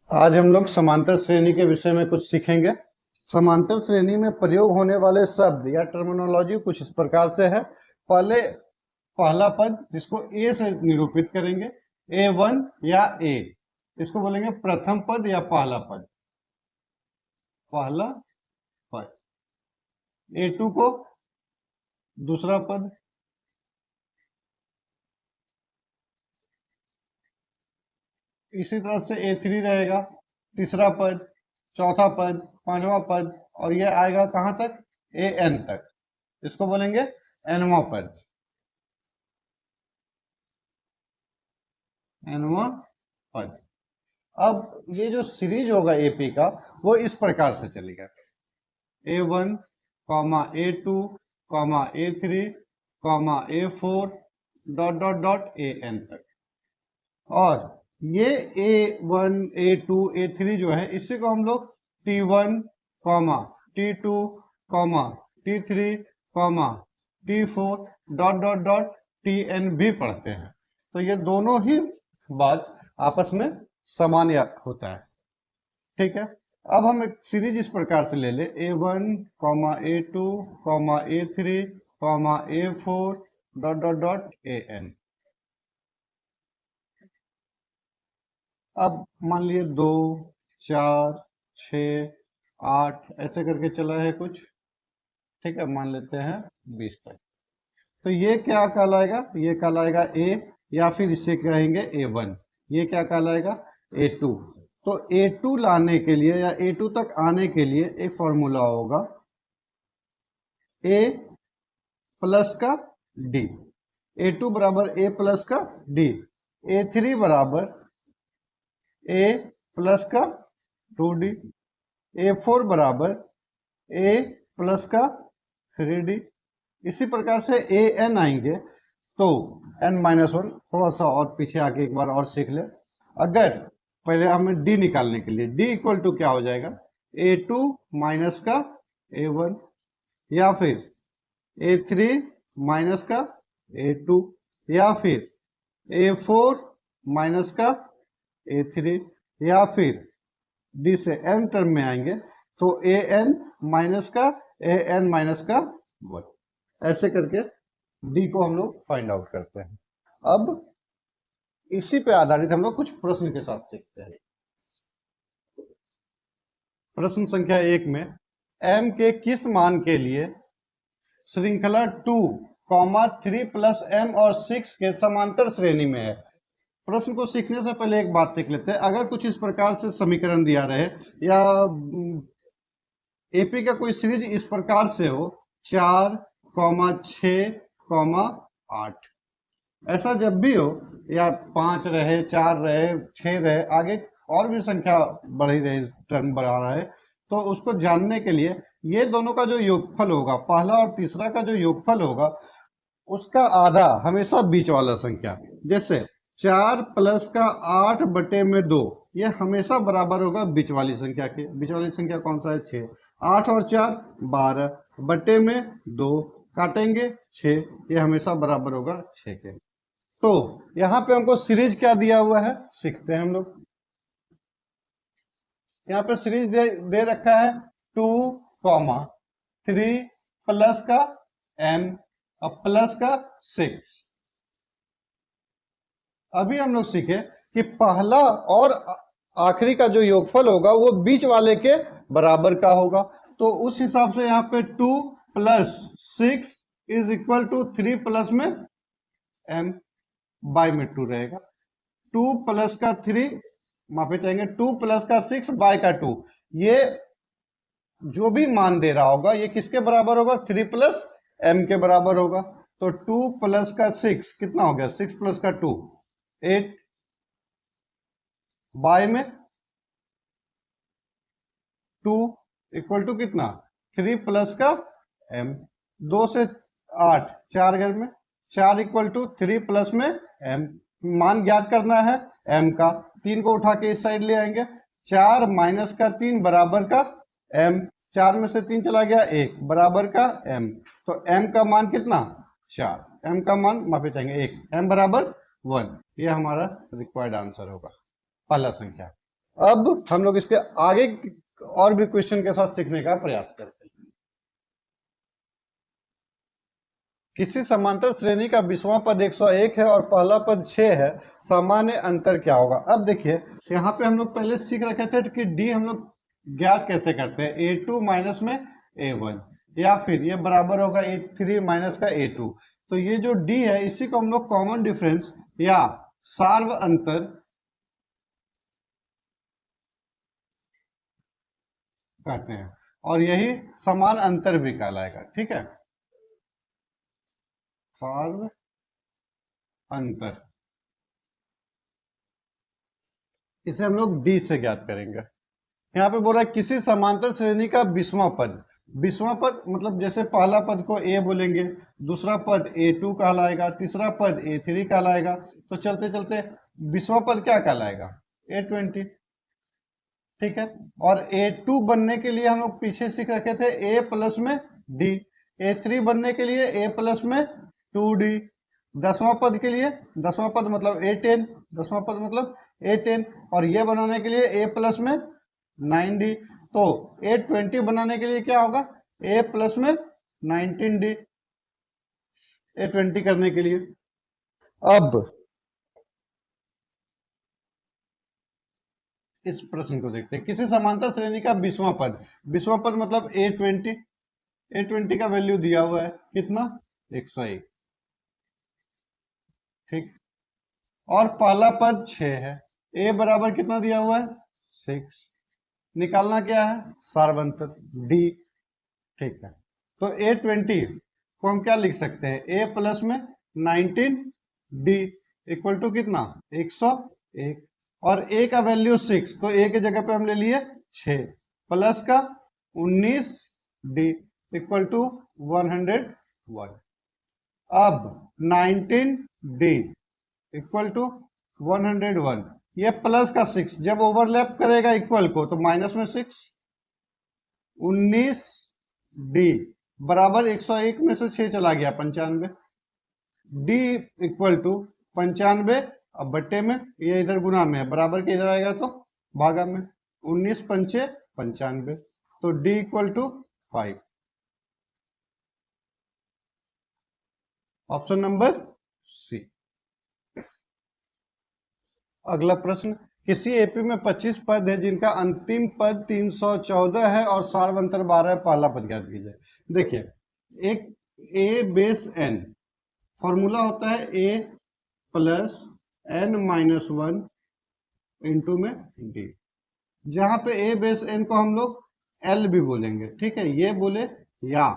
आज हम लोग समांतर श्रेणी के विषय में कुछ सीखेंगे। समांतर श्रेणी में प्रयोग होने वाले शब्द या टर्मिनोलॉजी कुछ इस प्रकार से है। पहले पहला पद जिसको ए से निरूपित करेंगे, A1 या ए, इसको बोलेंगे प्रथम पद या पहला पद, पहला पद। A2 को दूसरा पद, इसी तरह से A3 रहेगा तीसरा पद, चौथा पद, पांचवा पद, और ये आएगा कहां तक, AN तक। इसको बोलेंगे nवां पद, nवां पद। अब ये जो सीरीज होगा एपी का वो इस प्रकार से चलेगा, A1, A2, A3, A4 dot dot dot AN तक। और ये A1, A2, A3 जो है इसी को हम लोग T1, T2, T3, T4 dot dot dot TN भी पढ़ते हैं। तो ये दोनों ही बात आपस में समान होता है, ठीक है। अब हम एक सीरीज इस प्रकार से ले ले, A1, A2, A3, A4 dot dot dot AN। अब मान लिए 2, 4, 6, 8 ऐसे करके चला है कुछ, ठीक है, मान लेते हैं 20 तक। तो ये क्या कहलाएगा, ये कहलाएगा A, या फिर इसे कहेंगे A1। ये क्या कहलाएगा, A2। तो A2 लाने के लिए या A2 तक आने के लिए एक फॉर्मूला होगा, A प्लस का D, A2 बराबर A प्लस का D, A3 बराबर A प्लस का 2D, A4 बराबर A प्लस का 3D। इसी प्रकार से AN आएंगे तो n-1, थोड़ा सा और पीछे आके एक बार और सीख ले। अगर पहले हमें D निकालने के लिए, D इक्वल टू क्या हो जाएगा, A2 माइनस का A1, या फिर A3 माइनस का A2, या फिर A4 माइनस का A3, या फिर D से n टर्म में आएंगे तो AN माइनस का AN माइनस का 1। ऐसे करके D को हम लोग फाइंड आउट करते हैं। अब इसी पे आधारित हम लोग कुछ प्रश्न के साथ सीखते हैं। प्रश्न संख्या 1 में m के किस मान के लिए श्रृंखला 2, 3 प्लस m और 6 के समांतर श्रेणी में है। प्रश्न को सीखने से पहले एक बात सीख लेते हैं। अगर कुछ इस प्रकार से समीकरण दिया रहे या एपी का कोई सीरीज इस प्रकार से हो, 4, 6, 8, ऐसा जब भी हो, या 5 रहे, 4 रहे, 6 रहे, आगे और भी संख्या बढ़ी रहे, टर्म बढ़ा रहा है, तो उसको जानने के लिए ये दोनों का जो योगफल होगा, पहला और तीसरा का जो योगफल होगा, उसका आधा हमेशा बीच वाला संख्या, जैसे 4 प्लस का 8 बटे में 2, ये हमेशा बराबर होगा बीच वाली संख्या के। बीच वाली संख्या कौन सा है, 6। 8 और 4 12 बटे में 2, काटेंगे 6, ये हमेशा बराबर होगा 6 के। तो यहाँ पे हमको सीरीज क्या दिया हुआ है, सीखते हैं हम लोग। यहाँ पे सीरीज दे रखा है 2, 3 प्लस का m और प्लस का 6। अभी हम लोग सीखे कि पहला और आखिरी का जो योगफल होगा वो बीच वाले के बराबर का होगा। तो उस हिसाब से यहाँ पे 2 plus 6 is equal to 3 plus में m बाय में 2 रहेगा। 2 प्लस का 3, माफी चाहेंगे, 2 प्लस का 6 बाय का 2, ये जो भी मान दे रहा होगा ये किसके बराबर होगा, 3 प्लस m के बराबर होगा। तो 2 प्लस का 6 कितना हो गया, 6 प्लस का 2 8, बाय में 2 इक्वल टू कितना, 3 प्लस का m। 2 से 8, 4 घर में 4 इक्वल टू 3 प्लस में m। मान ज्ञात करना है m का, 3 को उठा के इस साइड ले आएंगे, 4 माइनस का 3 बराबर का m, 4 में से 3 चला गया 1 बराबर का m। तो m का मान कितना, 4, m का मान माफी चाहेंगे 1, m बराबर 1। ये हमारा रिक्वायर्ड आंसर होगा, पहला संख्या। अब हम लोग इसके आगे और भी क्वेश्चन के साथ सीखने का प्रयास करते हैं। किसी समांतर श्रेणी का 20वां पद 101 है और पहला पद 6 है, सामान्य अंतर क्या होगा? अब देखिए यहाँ पे हम लोग पहले सीख रखे थे कि डी हम लोग ज्ञात कैसे करते हैं, A2 माइनस में A1, या फिर ये बराबर होगा A3 माइनस का A2। तो ये जो डी है इसी को हम लोग कॉमन डिफरेंस या सार्व अंतर कहते हैं, और यही समान अंतर भी कहलाएगा। ठीक है, सार्व अंतर, इसे हम लोग डी से ज्ञात करेंगे। यहाँ पे बोल रहा है किसी समांतर श्रेणी का 20वां पद, 20वां पद मतलब जैसे पहला पद को ए बोलेंगे, दूसरा पद A2 कहलाएगा, तीसरा पद A3 कहलाएगा, तो चलते चलते 20वां पद क्या कहलाएगा, A20। ठीक है, और A2 बनने के लिए हम लोग पीछे सीख रखे थे A प्लस में D, A3 बनने के लिए A प्लस में 2D, 10वां पद के लिए 10वां पद मतलब A10, 10वां पद मतलब A10, और ये बनाने के लिए A प्लस में 9D, तो A20 बनाने के लिए क्या होगा, A प्लस में 19D, A20 करने के लिए। अब इस प्रश्न को देखते हैं, किसी समांतर श्रेणी का 20वां पद, 20वां पद मतलब A20, A20 का वैल्यू दिया हुआ है कितना, 101। ठीक, और पहला पद 6 है, A बराबर कितना दिया हुआ है, 6, निकालना क्या है, सार्वंतर D। ठीक है, तो A20 को हम क्या लिख सकते हैं, A प्लस में 19D इक्वल टू कितना, 101, और A का वैल्यू 6, तो A की जगह पे हम ले लिए 6 प्लस का 19D इक्वल टू 101। अब 19D इक्वल टू 101, ये प्लस का 6 जब ओवरलैप करेगा इक्वल को तो माइनस में 6, 19D बराबर 101 में से 6 चला गया 95, D इक्वल टू 95, अब बट्टे में, ये इधर गुना में है, बराबर के इधर आएगा तो भागा में, 19 पंचे 95, तो D equal to 5। Option number C. अगला प्रश्न, किसी एपी में 25 पद है जिनका अंतिम पद 314 है और सार्वंतर 12 है, पहला पद ज्ञात कीजिए। देखिए, एक ए बेस एन फॉर्मूला होता है ए प्लस एन माइनस 1 इंटू में डी, जहां पे ए बेस एन को हम लोग एल भी बोलेंगे। ठीक है, ये बोले या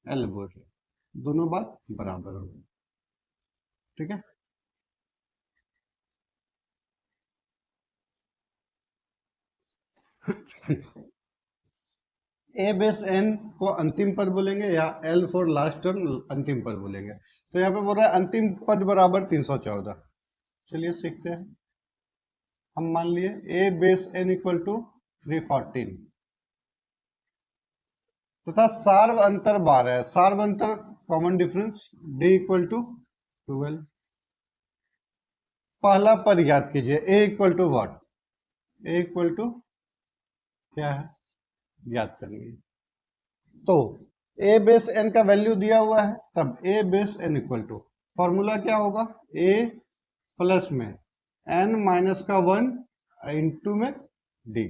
एल बोले, दोनों बात बराबर होगी। ठीक है, ए बेस एन को अंतिम पद बोलेंगे या एल फॉर लास्ट टर्म अंतिम पद बोलेंगे। तो यहाँ पे बोल रहा है अंतिम पद बराबर 314। चलिए सीखते हैं। हम मान लिए A base N equal to 314 तथा सार्व अंतर 12 है, सार्व अंतर common difference D equal to 12। पहला पद याद कीजिए, A equal to what, A equal to क्या है, याद करेंगे। तो ए बेस एन का वैल्यू दिया हुआ है, तब A base N equal to formula क्या होगा, ए प्लस में एन माइनस का 1 इंटू में डी।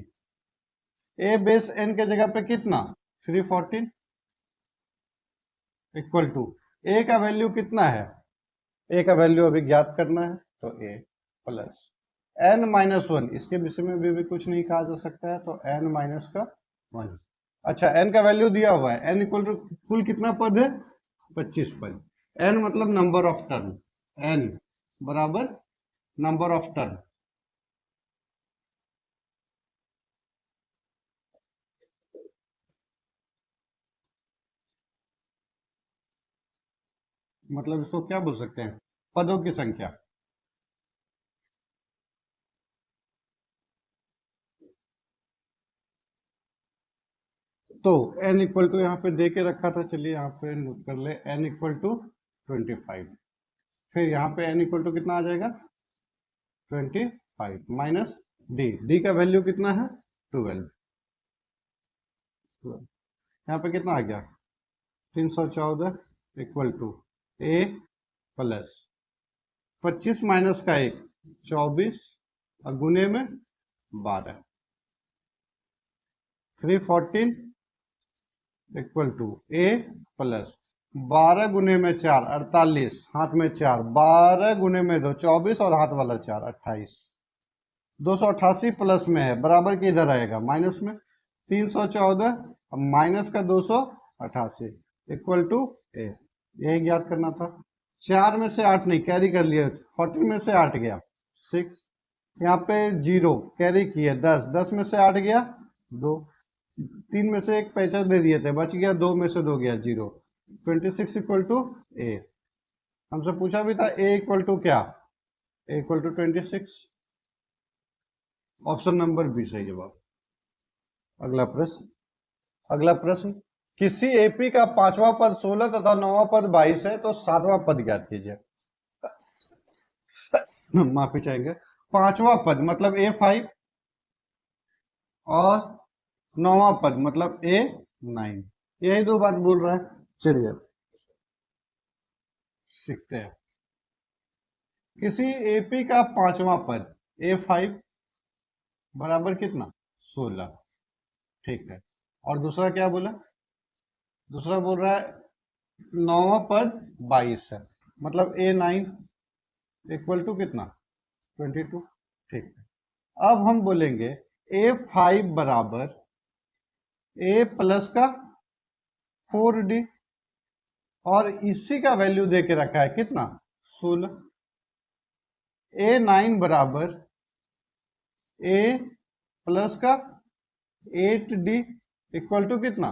ए बेस एन के जगह पे कितना, 314 इक्वल टू ए का वैल्यू कितना है, ए का वैल्यू अभी ज्ञात करना है, तो ए प्लस एन माइनस 1, इसके विषय में भी कुछ नहीं कहा जा सकता है, तो एन माइनस का 1। अच्छा, n का वैल्यू दिया हुआ है, n इक्वल टू कुल कितना पद है, 25 पद। n मतलब नंबर ऑफ टर्न, n बराबर नंबर ऑफ टर्न। मतलब इसको क्या बोल सकते हैं, पदों की संख्या। तो n इक्वल टू यहाँ पे दे के रखा था, चलिए यहाँ पे नोट कर ले, n इक्वल टू 25, फिर यहाँ पे n इक्वल टू कितना आ जाएगा, 25, 5 माइनस डी का वैल्यू कितना है 12। यहाँ पे कितना आ गया 314 equal to A plus 25 minus का 1 24 और गुने में 12 314 इक्वल टू ए प्लस 12 गुने में 4 48 हाथ में 4 12 गुने में 2 24 और हाथ वाला 4 28 288 प्लस में है बराबर के इधर आएगा माइनस में 314 माइनस का 288 इक्वल टू ए। यही ज्ञात करना था। 4 में से 8 नहीं कैरी कर लिए 14 में से 8 गया 6 यहाँ पे 0 कैरी किए 10 10 में से 8 गया 2 3 में से 1 पैसा दे दिए थे बच गया 2 में से 2 गया 0 26 इक्वल टू ए। हमसे पूछा भी था ए इक्वल टू क्या A equal to 26 option number B सही जवाब। अगला प्रश्न किसी एपी का 5वां पद 16 तथा 9वां पद 22 है तो 7वां पद ज्ञात कीजिए। माफी चाहेंगे 5वां पद मतलब A5 और 9वां पद मतलब A9 यही दो बात बोल रहा है। चलिए सीखते हैं। किसी एपी का 5वां पद A5 बराबर कितना 16 ठीक है और दूसरा क्या बोला दूसरा बोल रहा है 9वां पद 22 है मतलब A9 इक्वल टू कितना 22 ठीक है। अब हम बोलेंगे A5 बराबर A प्लस का 4D और इसी का वैल्यू दे के रखा है कितना 16। A9 बराबर A प्लस का 8D इक्वल टू कितना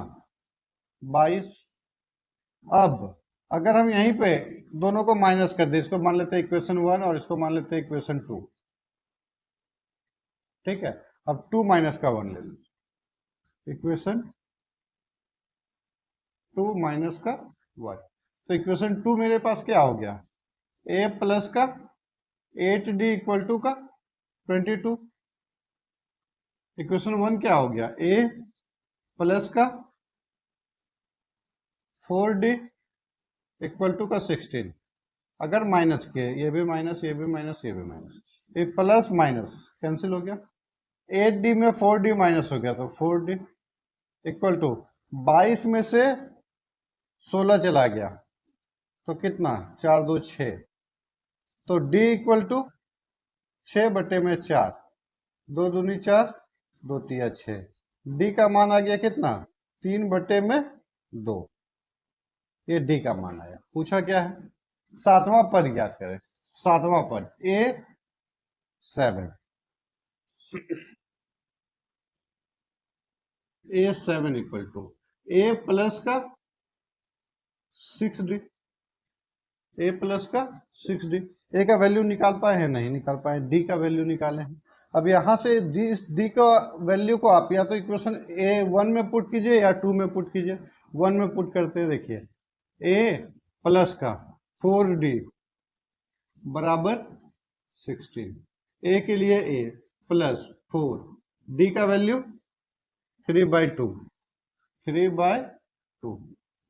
22। अब अगर हम यहीं पे दोनों को माइनस कर दे इसको मान लेते हैं इक्वेशन 1 और इसको मान लेते हैं इक्वेशन 2 ठीक है। अब 2 माइनस का 1 ले लीजिए इक्वेशन 2 माइनस का 1 तो इक्वेशन 2 मेरे पास क्या हो गया A प्लस का 8D इक्वल टू का 22। इक्वेशन 1 क्या हो गया A प्लस का 4D इक्वल टू का 16। अगर माइनस किए ये भी माइनस ये भी माइनस ये भी माइनस ये प्लस माइनस कैंसिल हो गया 8D में 4D माइनस हो गया तो 4D इक्वल टू 22 में से 16 चला गया तो कितना 4 2 6 तो D इक्वल टू 6 बटे में 4 2 दूनी 4 2 तिया 6 D का मान आ गया कितना 3 बटे में 2 ये D का मान आया। पूछा क्या है 7वां पद ज्ञात करें। 7वां पद A7 equal to A plus का 6D A प्लस का 6D A का वैल्यू निकाल पाए हैं नहीं निकाल पाए D का वैल्यू निकाले हैं। अब यहां से D का वैल्यू को आप या तो इक्वेशन A1 में पुट कीजिए या 2 में पुट कीजिए। 1 में पुट करते हैं देखिए A प्लस का 4D बराबर 16 A के लिए A प्लस 4 D का वैल्यू 3/2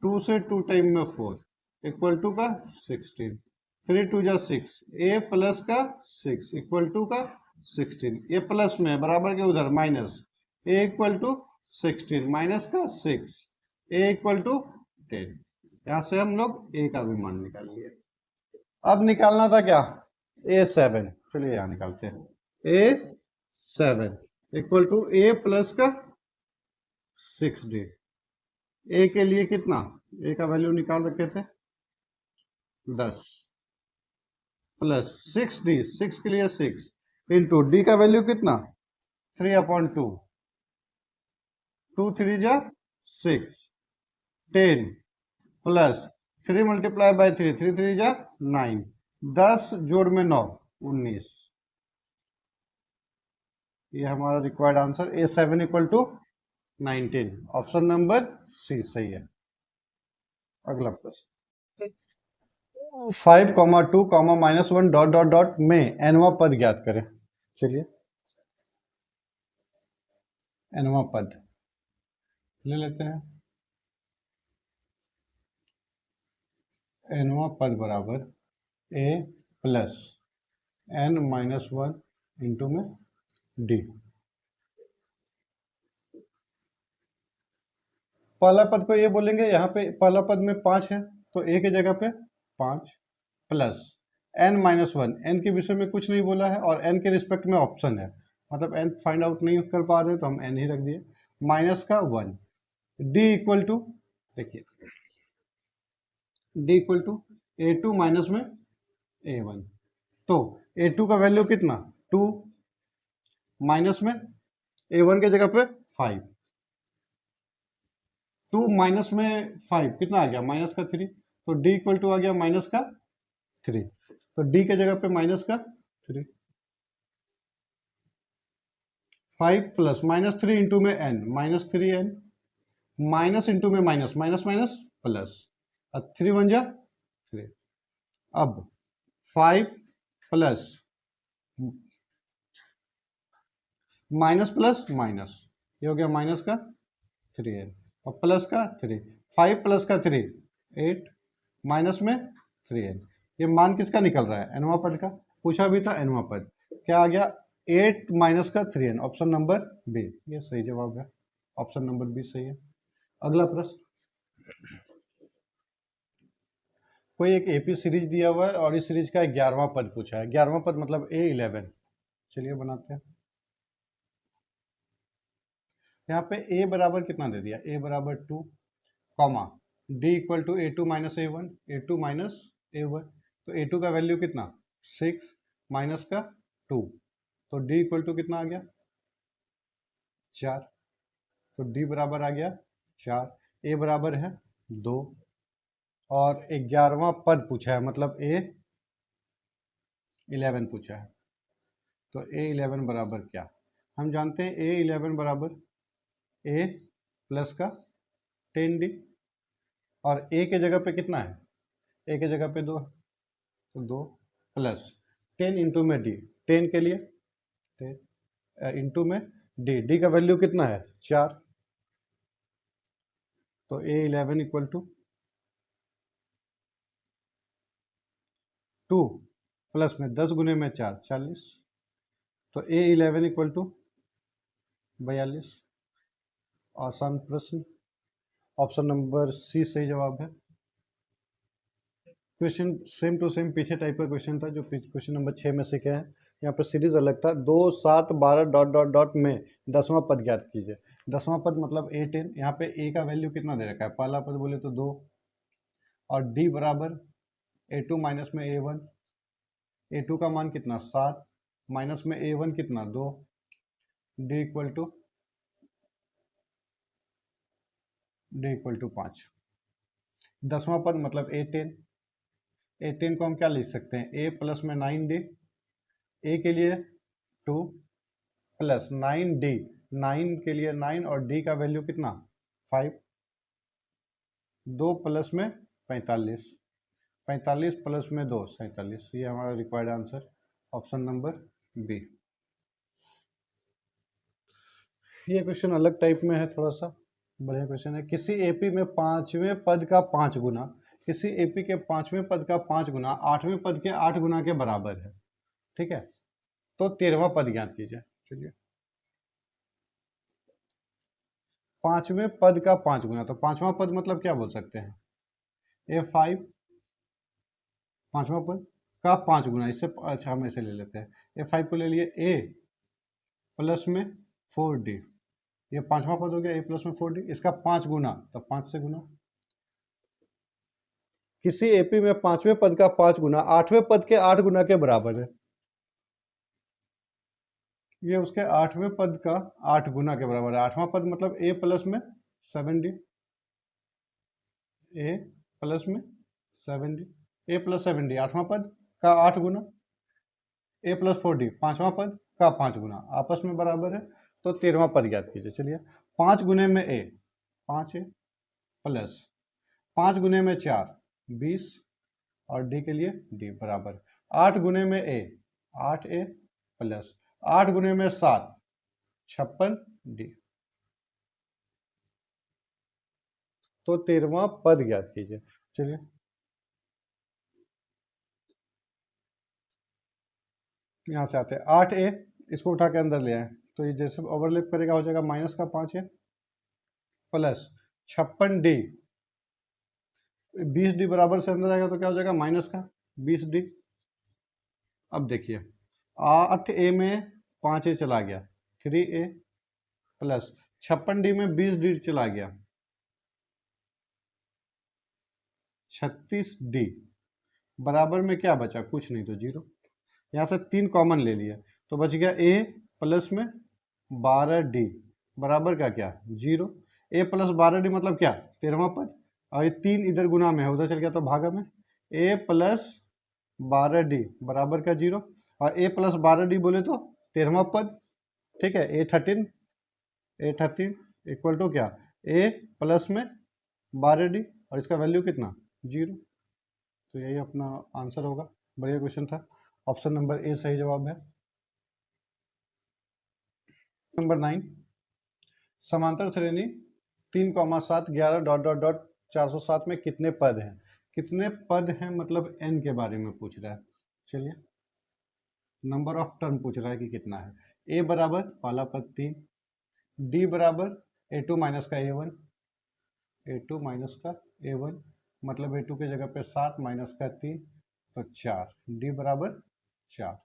2 से 2 टाइम में 4 इक्वल टू का 16 3 2 जा 6 A प्लस का 6 इक्वल टू का 16 ये प्लस में बराबर के उधर minus A equal to 16 minus का 6 A इक्वल टू 10। यहां से हम लोग A का भी मान निकाल लिए। अब निकालना था क्या A7 चलिए यहां निकालते हैं A7 equal to A plus का 6D A के लिए कितना A का वैल्यू निकाल रखे थे 10 प्लस 6D 6 के लिए 6 इंटू D का वैल्यू कितना 3/2 2 3 जा 6 10 प्लस 3 मल्टीप्लाई बाय 3 3 3 जा 9 10 जोड़ में 9 19 ये हमारा required answer A7 equal to 19 option number C सही है। अगला प्रश्न 5, 2, -1 ... में nवां पद ज्ञात करें। चलिए nवां पद ले लेते हैं। nवां पद बराबर a प्लस n-1 इंटू में d। पहला पद को ये बोलेंगे, यहाँ पे पहला पद में 5 है तो a की जगह पे 5 प्लस n-1। n के विषय में कुछ नहीं बोला है और n के रिस्पेक्ट में ऑप्शन है, मतलब n फाइंड आउट नहीं कर पा रहे तो हम n ही रख दिए, माइनस का 1। d इक्वल टू, देखिए d equal to a2 minus में a1। तो a2 का वैल्यू कितना 2 माइनस में a1 के जगह पे 5। 2 माइनस में 5 कितना आ गया माइनस का 3, तो d इक्वल टू आ गया माइनस का 3। तो d के जगह पे माइनस का 3, 5 प्लस माइनस 3 इंटू में n minus 3n, minus into में माइनस, माइनस माइनस प्लस, और 3 1 जा 3। अब 5 प्लस माइनस प्लस माइनस, ये हो गया माइनस का 3n और प्लस का 3, 5 प्लस का 3 8 माइनस में 3n। ये मान किसका निकल रहा है nवां पद का, पूछा भी था nवां पद, क्या आ गया 8 माइनस का 3n, ऑप्शन नंबर बी, ये सही जवाब है, ऑप्शन नंबर बी सही है। अगला प्रश्न, कोई एक एपी सीरीज दिया हुआ है और इस सीरीज का 11वां पद पूछा है। 11वां पद मतलब A11। चलिए बनाते हैं। यहाँ पे a बराबर कितना दे दिया, a बराबर 2 comma d equal to a2 minus a1, a2 minus a1। तो a2 का वैल्यू कितना 6 माइनस का 2, तो d इक्वल टू कितना आ गया 4। तो d बराबर आ गया 4, a बराबर है 2 और 11वां पद पूछा है, मतलब A11 पूछा है। तो A11 बराबर क्या, हम जानते हैं A11 बराबर a प्लस का 10d, और a के जगह पे कितना है, a के जगह पे 2 है, तो 2 प्लस 10 इंटू में d, 10 के लिए 10 इंटू में d का वैल्यू कितना है 4। तो A11 इक्वल टू 2 प्लस में 10 गुने में 4 40, तो A11 इक्वल टू 42। आसान प्रश्न, ऑप्शन नंबर सी सही जवाब है। क्वेश्चन सेम टू सेम पीछे टाइप का क्वेश्चन था जो क्वेश्चन नंबर 6 में से क्या है। यहाँ पर सीरीज अलग था, 2 7 12 डॉट डॉट डॉट में 10वां पद ज्ञात कीजिए। 10वां पद मतलब A10, यहाँ पे a का वैल्यू कितना दे रखा है, पहला पद बोले तो 2, और d बराबर a2 माइनस में a1, a2 का मान कितना 7 माइनस में a1 कितना 2, d इक्वल टू 5। 10वां पद मतलब A10, A10 को हम क्या लिख सकते हैं, a प्लस में 9d, a के लिए 2 प्लस 9d, 9 के लिए 9 और d का वैल्यू कितना 5, 2 प्लस में 45, 45 प्लस में 2 47, ये हमारा required answer, option number B. ये क्वेश्चन अलग टाइप में है, थोड़ा सा बढ़िया क्वेश्चन है। किसी एपी में 5वें पद का 5 गुना, किसी एपी के 5वें पद का 5 गुना 8वें पद के 8 गुना के बराबर है, ठीक है, तो 13वां पद ज्ञात कीजिए। चलिए 5वें पद का 5 गुना, तो 5वां पद मतलब क्या बोल सकते हैं, A5 5वां पद का 5 गुना, इससे अच्छा हम ऐसे ले लेते हैं, A5 को ले लिए a प्लस में 4d, ये 5वां पद हो गया a प्लस में 4d, इसका 5 गुना तो 5 से गुना। किसी एपी में 5वें पद का 5 गुना 8वें पद के 8 गुना के बराबर है, ये उसके 8वें पद का 8 गुना के बराबर है। 8वां पद मतलब a प्लस में 7d, a प्लस में 7d, a प्लस 7d 8वां पद का 8 गुना, a प्लस 4d 5वां पद का 5 गुना, आपस में बराबर है, तो 13वां पद ज्ञात कीजिए। चलिए 5 गुने में a 5a प्लस 5 गुने में 4 20, और d के लिए d बराबर 8 गुने में a 8a प्लस 8 गुने में 7, 56 डी। तो 13वां पद ज्ञात कीजिए। चलिए यहां से आते हैं 8a, इसको उठा के अंदर ले आए तो ये जैसे ओवरलैप करेगा हो जाएगा माइनस का 5a प्लस 56d, 20d बराबर से अंदर आएगा तो क्या हो जाएगा माइनस का 20d। अब देखिए 8a में 5a चला गया 3a प्लस 56d में 20d चला गया 36d बराबर में क्या बचा, कुछ नहीं तो 0। यहाँ से 3 कॉमन ले लिया तो बच गया a प्लस में 12d बराबर का क्या 0। a प्लस 12d मतलब क्या 13वां पद, और ये 3 इधर गुना में है उधर चल गया तो भागा में, a प्लस 12d बराबर का 0, और a प्लस 12d बोले तो 13वां पद, ठीक है। a13 इक्वल टू क्या a प्लस में 12d और इसका वैल्यू कितना 0। तो यही अपना आंसर होगा। बढ़िया क्वेश्चन था। ऑप्शन नंबर ए सही जवाब है। नंबर 9, समांतर श्रेणी 3,7 11 डॉट डॉट डॉट 407 में कितने पद हैं। कितने पद हैं मतलब n के बारे में पूछ रहा है। चलिए नंबर ऑफ टर्म पूछ रहा है कि कितना है। a बराबर पहला पद 3, d बराबर a2 माइनस का a1, a2 माइनस का a1 मतलब a2 के जगह पे 7 माइनस का 3 तो 4, d बराबर 4।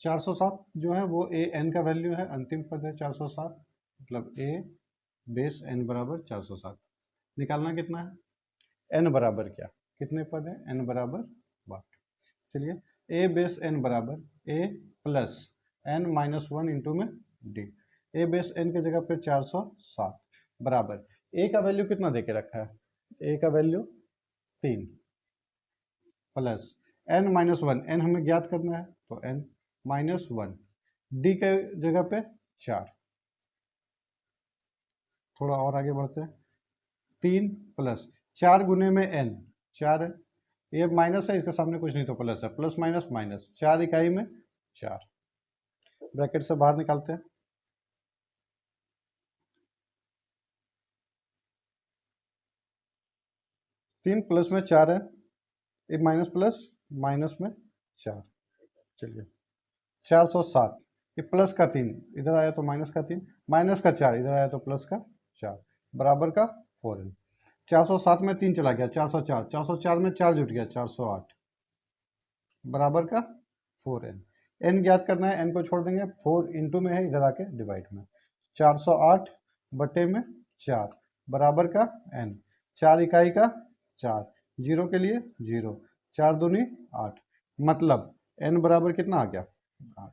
407 जो है वो a n का वैल्यू है, अंतिम पद है 407 मतलब a बेस n बराबर 407। निकालना कितना है n बराबर क्या, कितने पद है n बराबर 12। चलिए a बेस n बराबर a plus n minus 1 into में d, a बेस n के जगह पे 407 बराबर a का वैल्यू कितना देके रखा है, a का value 3 plus n minus 1, n हमें ज्ञात करना है तो n माइनस 1, डी के जगह पे 4। थोड़ा और आगे बढ़ते हैं, 3 प्लस 4 गुने में n 4 है, ये माइनस है इसके सामने कुछ नहीं तो प्लस है, प्लस माइनस माइनस 4 इकाई में 4, ब्रैकेट से बाहर निकालते हैं। तीन प्लस में 4 है, एक माइनस प्लस माइनस में 4। चलिए 407, ये प्लस का 3 इधर आया तो माइनस का 3, माइनस का 4 इधर आया तो प्लस का 4 बराबर का 4n। 407 में 3 चला गया 404, 404 में 4 जुट गया 408 बराबर का 4n। n ज्ञात करना है, n को छोड़ देंगे, 4 इंटू में है इधर आके डिवाइड में, 408 बटे में 4 बराबर का n, 4 इकाई का 4, 0 के लिए 0, 4 दूनी 8 मतलब n बराबर कितना आ गया 8।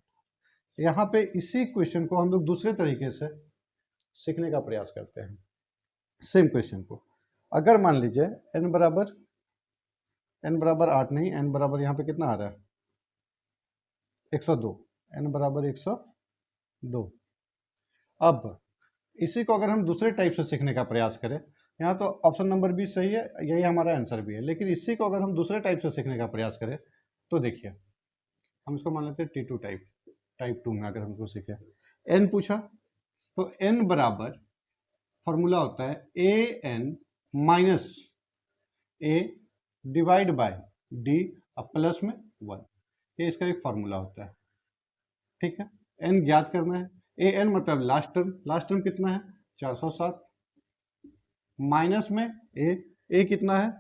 यहाँ पे इसी क्वेश्चन को हम लोग दूसरे तरीके से सीखने का प्रयास करते हैं। सेम क्वेश्चन को अगर मान लीजिए n बराबर 8 नहीं, n बराबर यहाँ पे कितना आ रहा है 102, n बराबर 102। अब इसी को अगर हम दूसरे टाइप से सीखने का प्रयास करें, यहाँ तो ऑप्शन नंबर 20 सही है, यही हमारा आंसर भी है, लेकिन इसी को अगर हम दूसरे टाइप से सीखने का प्रयास करें तो देखिए हम इसको मान लेते हैं T2 टाइप 2 में अगर हमको सीखे n पूछा तो n बराबर फॉर्मूला होता है A N minus A divide by D अब प्लस में 1, ये इसका एक फॉर्मूला होता है, ठीक है। n ज्ञात करना है, ए एन मतलब लास्ट टर्म कितना है 407 माइनस में ए कितना है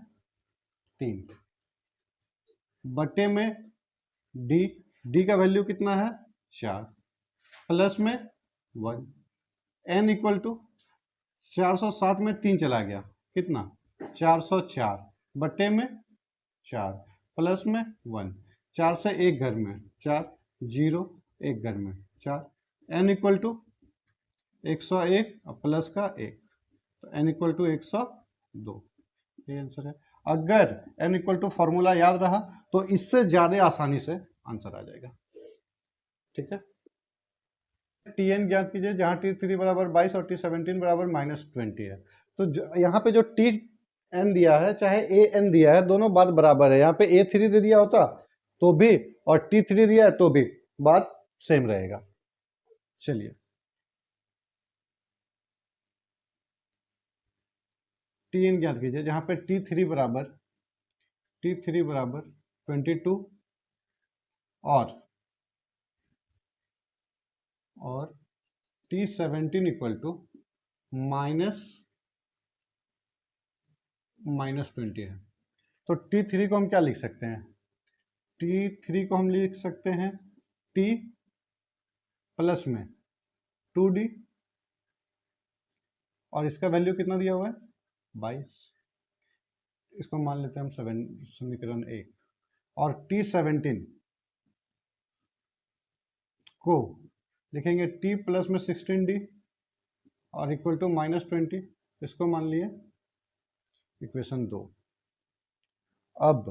3 बटे में डी का वैल्यू कितना है 4 प्लस में 1, n इक्वल टू 407 में 3 चला गया कितना 404 बटे में 4 प्लस में 1, 4 से 1 घर में 4, 0 1 घर में 4, n इक्वल टू 101 प्लस का 1 तो n इक्वल टू 102, ये आंसर है। अगर n इक्वल टू फॉर्मूला याद रहा तो इससे ज़्यादा आसानी से आंसर आ जाएगा, ठीक है। Tn ज्ञात कीजिए जहाँ T3 बराबर 22 और T17 बराबर -20 है। तो यहाँ पे जो Tn दिया है चाहे An दिया है दोनों बात बराबर है। यहाँ पे A3 दे दिया होता तो भी, और T3 दिया है तो भी बात सेम रहेगा। चलिए Tn ज्ञात कीजिए, जहां पे T3 बराबर 22 और T17 इक्वल टू -20 है। तो T3 को हम क्या लिख सकते हैं? T3 को हम लिख सकते हैं T प्लस में 2D, और इसका वैल्यू कितना दिया हुआ है? 22। इसको मान लेते हैं हम समीकरण 1। और T17 को लिखेंगे T प्लस में 16D और इक्वल टू -20। इसको मान लिए इक्वेशन 2। अब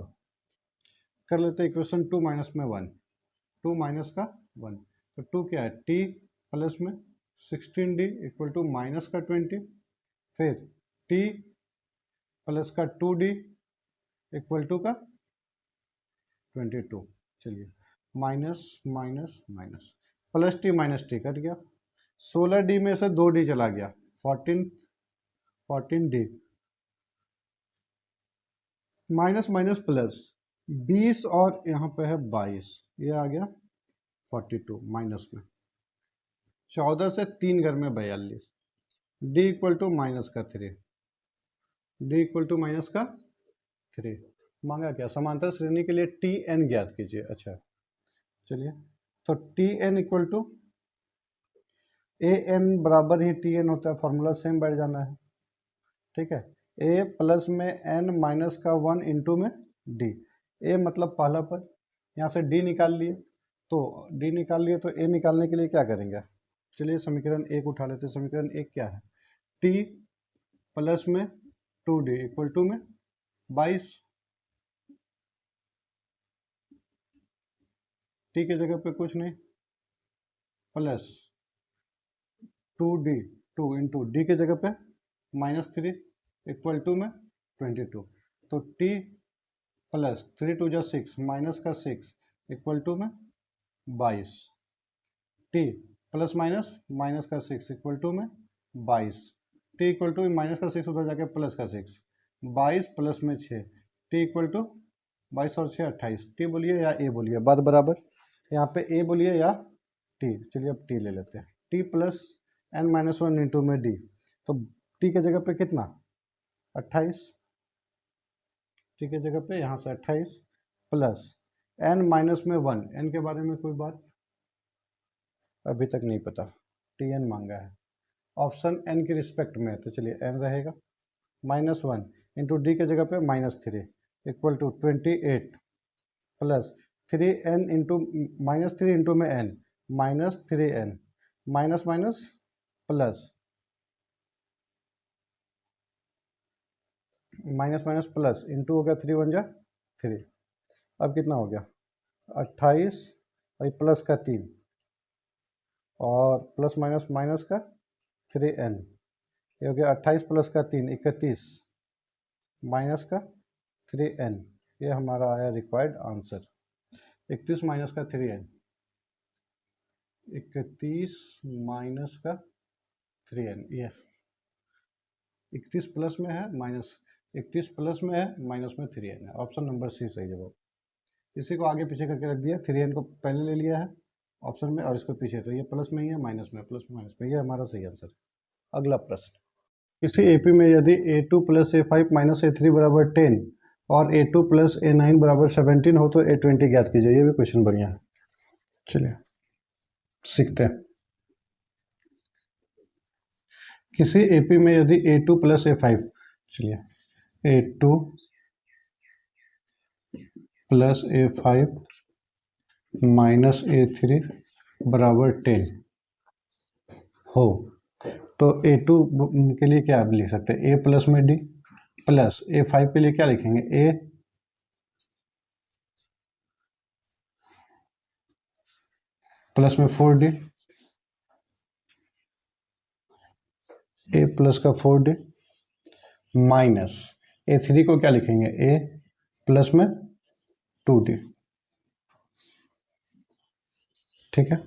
कर लेते हैं इक्वेशन 2 माइनस में 1, 2 माइनस का 1, तो 2 क्या है? T प्लस में 16D इक्वल टू माइनस का 20, फिर T प्लस का 2D इक्वल टू का 22। चलिए minus minus minus, plus T minus T cut गया, 16D में से 2D चला गया, 14D माइनस माइनस प्लस 20 और यहाँ पे है 22, ये आ गया 42 माइनस में 14 से 3 घर में 42, D इक्वल टू माइनस का 3, D इक्वल टू माइनस का 3। मांगा क्या? समांतर श्रेणी के लिए Tn ज्ञात कीजिए। अच्छा चलिए, तो Tn इक्वल टू An बराबर ही Tn होता है, फॉर्मूला सेम बैठ जाना है, ठीक है। A प्लस में n माइनस का 1 इंटू में D, A मतलब पहला पद, यहाँ से D निकाल लिए, तो D निकाल लिए तो A निकालने के लिए क्या करेंगे? चलिए समीकरण 1 उठा लेते हैं। समीकरण 1 क्या है? T प्लस में 2D इक्वल टू में 22, T की जगह पे कुछ नहीं, प्लस 2D 2 इंटू D की जगह पे -3 इक्वल टू में 22, तो T प्लस 3 2 जा 6 माइनस का 6 इक्वल टू में 22, T प्लस माइनस माइनस का 6 इक्वल टू में 22, T इक्वल टू माइनस का 6 उधर जाके प्लस का 6, 22 प्लस में 6, T इक्वल टू 22 और 6 28। T बोलिए या A बोलिए, बात बराबर। यहाँ पे A बोलिए या T, चलिए अब T ले लेते हैं। T प्लस n-1 इंटू में D, तो T के जगह पे कितना? 28, T के जगह पे यहाँ से 28 प्लस n-1, n के बारे में कोई बात अभी तक नहीं पता, Tn मांगा है, ऑप्शन n के रिस्पेक्ट में, तो चलिए n रहेगा, -1 इंटू D के जगह पे -3 equal to 28 plus 3n into -3 into में n -3n, minus minus plus, minus minus plus into हो गया, 3 1 जा 3, अब कितना हो गया? 28 और प्लस का 3 और प्लस माइनस माइनस का 3n, ये हो गया 28 प्लस का 3 31 माइनस का 3n, ये हमारा आया रिक्वायर्ड आंसर। 31 माइनस का 3n, 31 माइनस का 3n, ये 31 प्लस में है माइनस, 31 प्लस में है माइनस में 3n है, ऑप्शन नंबर सी सही जवाब। इसी को आगे पीछे करके रख दिया, 3n को पहले ले लिया है ऑप्शन में और इसको पीछे, तो ये प्लस में ही है माइनस में, प्लस माइनस में, ये हमारा सही आंसर। अगला प्रश्न, किसी एपी में यदि A2 plus A5 minus A3 बराबर 10 और A2 प्लस A9 बराबर 17 हो तो A20 ज्ञात कीजिए। ये भी क्वेश्चन बढ़िया है, चलिए सीखते हैं। किसी एपी में यदि A2 प्लस A5, चलिए A2 plus A5 minus A3 बराबर 10 हो तो A2 के लिए क्या लिख सकते हैं? A प्लस में D प्लस A5 के लिए क्या लिखेंगे? A प्लस में 4D, A प्लस का 4D माइनस A3 को क्या लिखेंगे? A प्लस में 2D, ठीक है,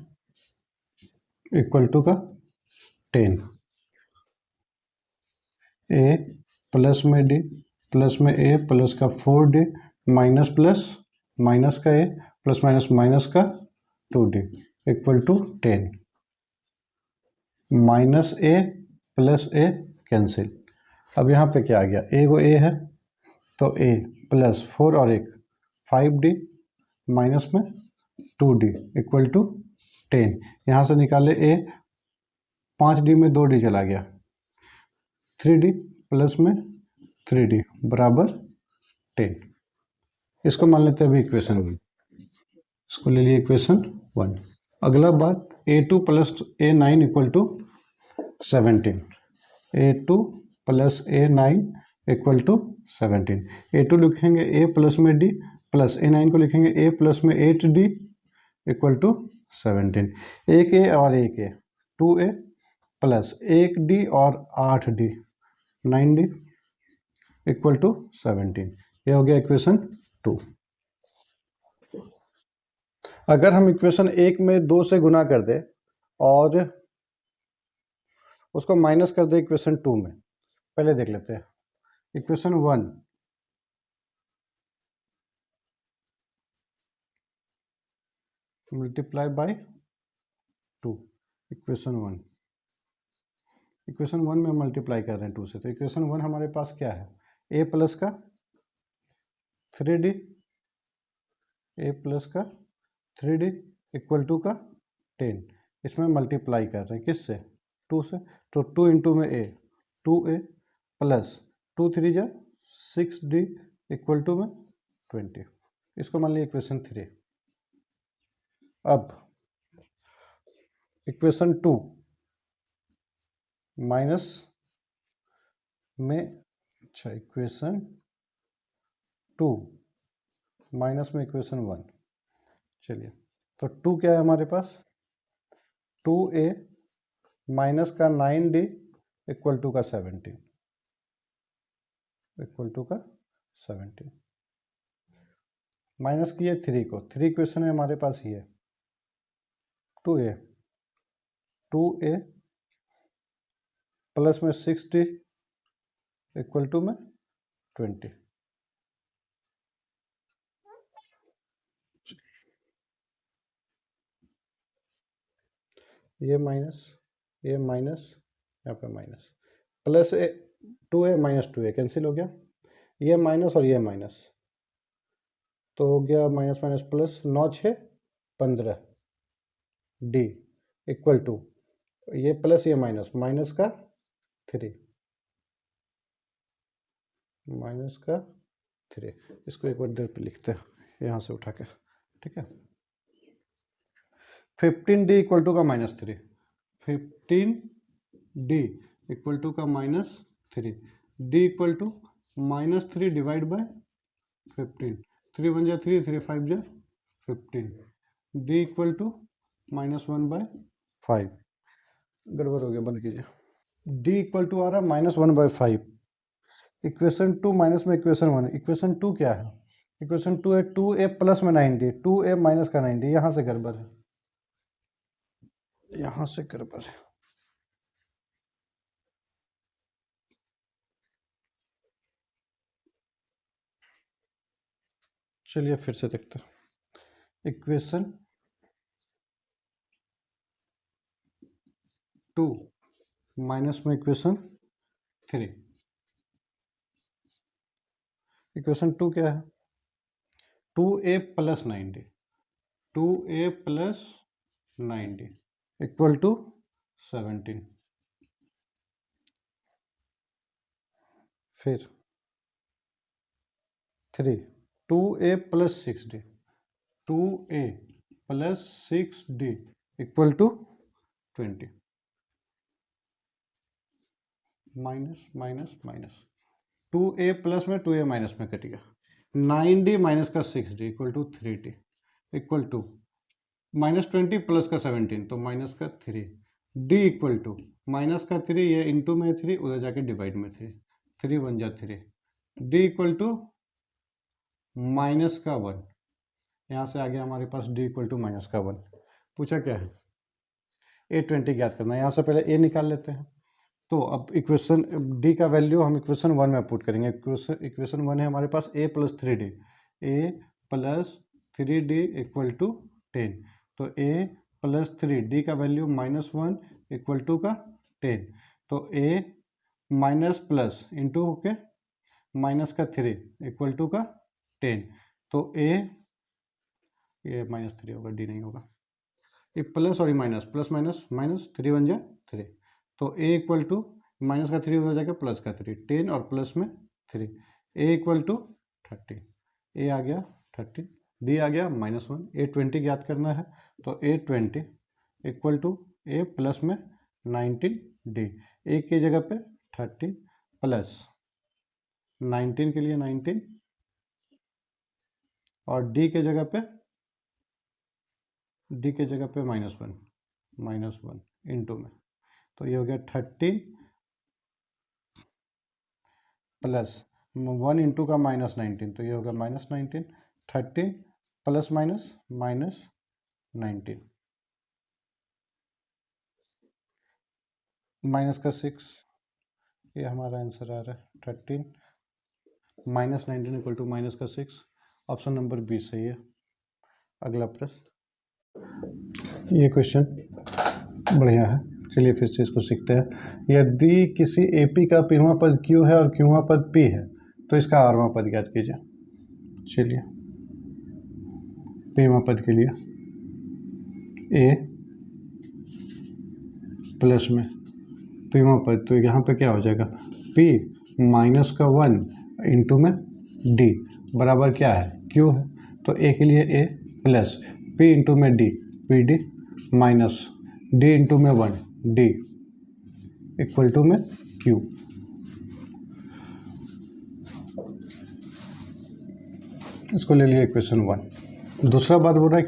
इक्वल टू का 10, ए प्लस में डी प्लस में ए प्लस का 4d माइनस प्लस माइनस का ए प्लस माइनस माइनस का 2d equal to 10, minus a plus a cancel. अब यहाँ पे क्या आ गया, ए वो ए है तो ए प्लस 4 और एक 5d माइनस में 2d इक्वल टू 10। यहाँ से निकाले ए, 5d में 2d चला गया, 3d प्लस में 3d बराबर 10। इसको मान लेते हैं अभी इक्वेशन 1, इसको ले लिए इक्वेशन 1। अगला बात a2 plus a9 equal to 17, a2 plus a9 equal to 17। a2 लिखेंगे a प्लस में d प्लस a9 को लिखेंगे a प्लस में 8d इक्वल टू 17। एक a और एक a, 2a प्लस 1d और 8d 9d इक्वल टू 17। ये हो गया इक्वेशन 2। अगर हम इक्वेशन 1 में 2 से गुना कर दे और उसको माइनस कर दे इक्वेशन 2 में, पहले देख लेते हैं। इक्वेशन 1 मल्टीप्लाई बाय 2, इक्वेशन 1 में मल्टीप्लाई कर रहे हैं 2 से, तो इक्वेशन 1 हमारे पास क्या है, a प्लस का 3d, a प्लस का 3d इक्वल टू का 10। इसमें मल्टीप्लाई कर रहे हैं किससे, 2 से, तो 2 इंटू में a 2a प्लस 2 3 जा 6d इक्वल टू में 20। इसको मान लिया इक्वेशन 3। अब इक्वेशन 2 माइनस में, अच्छा इक्वेशन 2 माइनस में इक्वेशन 1, चलिए तो 2 क्या है हमारे पास, 2a माइनस का 9d इक्वल टू का 17, इक्वल टू का 17। माइनस किए 3 को, 3 इक्वेशन है हमारे पास ये 2a प्लस में 6d इक्वल टू में 20। ये माइनस यहाँ पे माइनस प्लस ए 2a माइनस 2a कैंसिल हो गया, ये माइनस और ये माइनस तो हो गया minus minus plus, 9 6 15 d equal to ये प्लस ये माइनस, माइनस का 3 इसको एक बार देर पे लिखते हैं यहाँ से उठा के, ठीक है। 15d इक्वल टू का -3, 15d इक्वल टू का -3, d equal to -3 divide by 15, 3 1 जा 3, 3 5 जा 15, d इक्वल टू -1/5। गड़बड़ हो गया, बंद कीजिए। d इक्वल टू आ रहा है -1/5। इक्वेशन 2 माइनस में इक्वेशन 1, इक्वेशन 2 क्या है, इक्वेशन 2 है 2a प्लस में 9d, 2a माइनस का 9d, यहाँ से गड़बड़ है, यहाँ से गड़बड़ है। चलिए फिर से देखते हैं। इक्वेशन 2 माइनस में इक्वेशन 3, इक्वेशन 2 क्या है, 2a plus 9d, 2a plus 9d equal to 17। फिर 3, 2a plus 6d, 2a plus 6d equal to 20, minus minus minus, 2a plus में 2a माइनस में कट गया, 9d माइनस का 6d equal to 3d equal to -20 plus का 17 तो minus का 3, d equal to minus का 3, ये इंटू में 3 उधर जाके डिवाइड में 3, 3 1 जा 3, d इक्वल टू माइनस का 1, यहाँ से आ गया हमारे पास d इक्वल टू माइनस का 1। पूछा क्या है, A20 ज्ञात करना है। यहाँ से पहले A निकाल लेते हैं। तो अब इक्वेशन D का वैल्यू हम इक्वेशन 1 में पुट करेंगे। इक्वेशन 1 है हमारे पास A + 3D, A + 3D = 10। तो A + 3D का वैल्यू -1 = का 10। तो A माइनस प्लस इंटू होके माइनस का 3 = का 10। तो A, ये -3 होगा, D नहीं होगा, ये प्लस और माइनस, प्लस माइनस माइनस, 3 बन जाए 3। तो A = माइनस का 3 हो जाएगा प्लस का 3, 10 और प्लस में 3। A = 30, A आ गया 30, D आ गया -1। A20 ज्ञात करना है। तो A20 = A प्लस में 19D। A की जगह पे 30 प्लस 19 के लिए 19 और D के जगह पे -1 इंटू में। तो ये हो गया 30 प्लस 1 इंटू का -19, तो ये होगा -19। 30 प्लस माइनस -19 माइनस का 6, ये हमारा आंसर आ रहा है 13 -19 = -6। ऑप्शन नंबर 20 सही है। अगला प्रश्न, ये क्वेश्चन बढ़िया है, चलिए फिर से इसको सीखते हैं। यदि किसी AP का Pवां पद Q है और Qवां पद P है तो इसका Rवां पद ज्ञात कीजिए। चलिए Pवां पद के लिए A प्लस में Pवां पद, तो यहाँ पे क्या हो जाएगा, P -1 इंटू में D बराबर क्या है, Q है। तो A के लिए A प्लस P इंटू में D, PD minus D into में 1, D = में Q। इसको ले लिए इक्वेशन 1। दूसरा बात बोल रहा है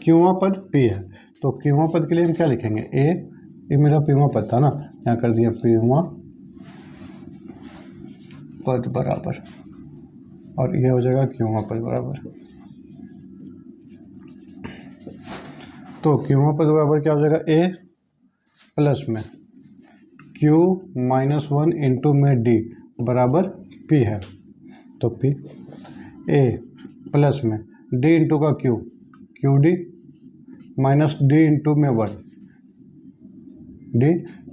Qवां पद P है, तो Qवां पद के लिए हम क्या लिखेंगे, A, ये मेरा Pवां पद था ना, यहाँ कर दिया Pवां पद बराबर, और ये हो जाएगा Qवां पद बराबर। तो Qवां पद बराबर क्या हो जाएगा, A प्लस में Q -1 इंटू में D बराबर P है। तो P A प्लस में D इंटू का Q, QD minus D into में 1, D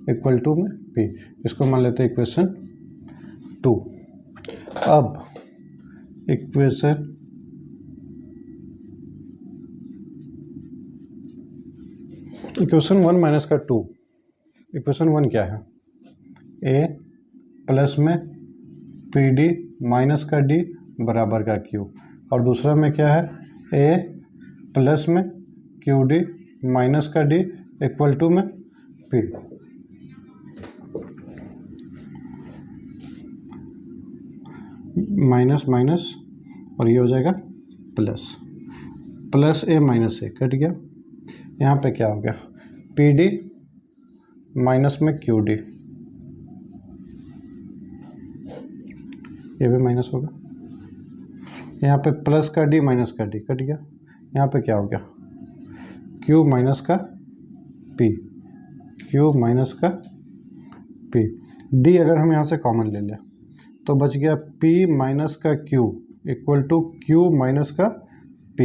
= में P। इसको मान लेते हैं इक्वेशन 2। अब इक्वेशन 1 माइनस का 2, इक्वेशन 1 क्या है, A प्लस में PD माइनस का D बराबर का Q, और दूसरा में क्या है, A प्लस में QD माइनस का D = में P। माइनस माइनस और ये हो जाएगा plus A minus A cut गया। यहाँ पे क्या हो गया, PD माइनस में QD, ये भी माइनस होगा। यहाँ पे प्लस का D माइनस का D कट गया। यहाँ पे क्या हो गया, Q माइनस का P, Q माइनस का P। D अगर हम यहाँ से कॉमन ले लें तो बच गया P माइनस का Q = Q माइनस का P।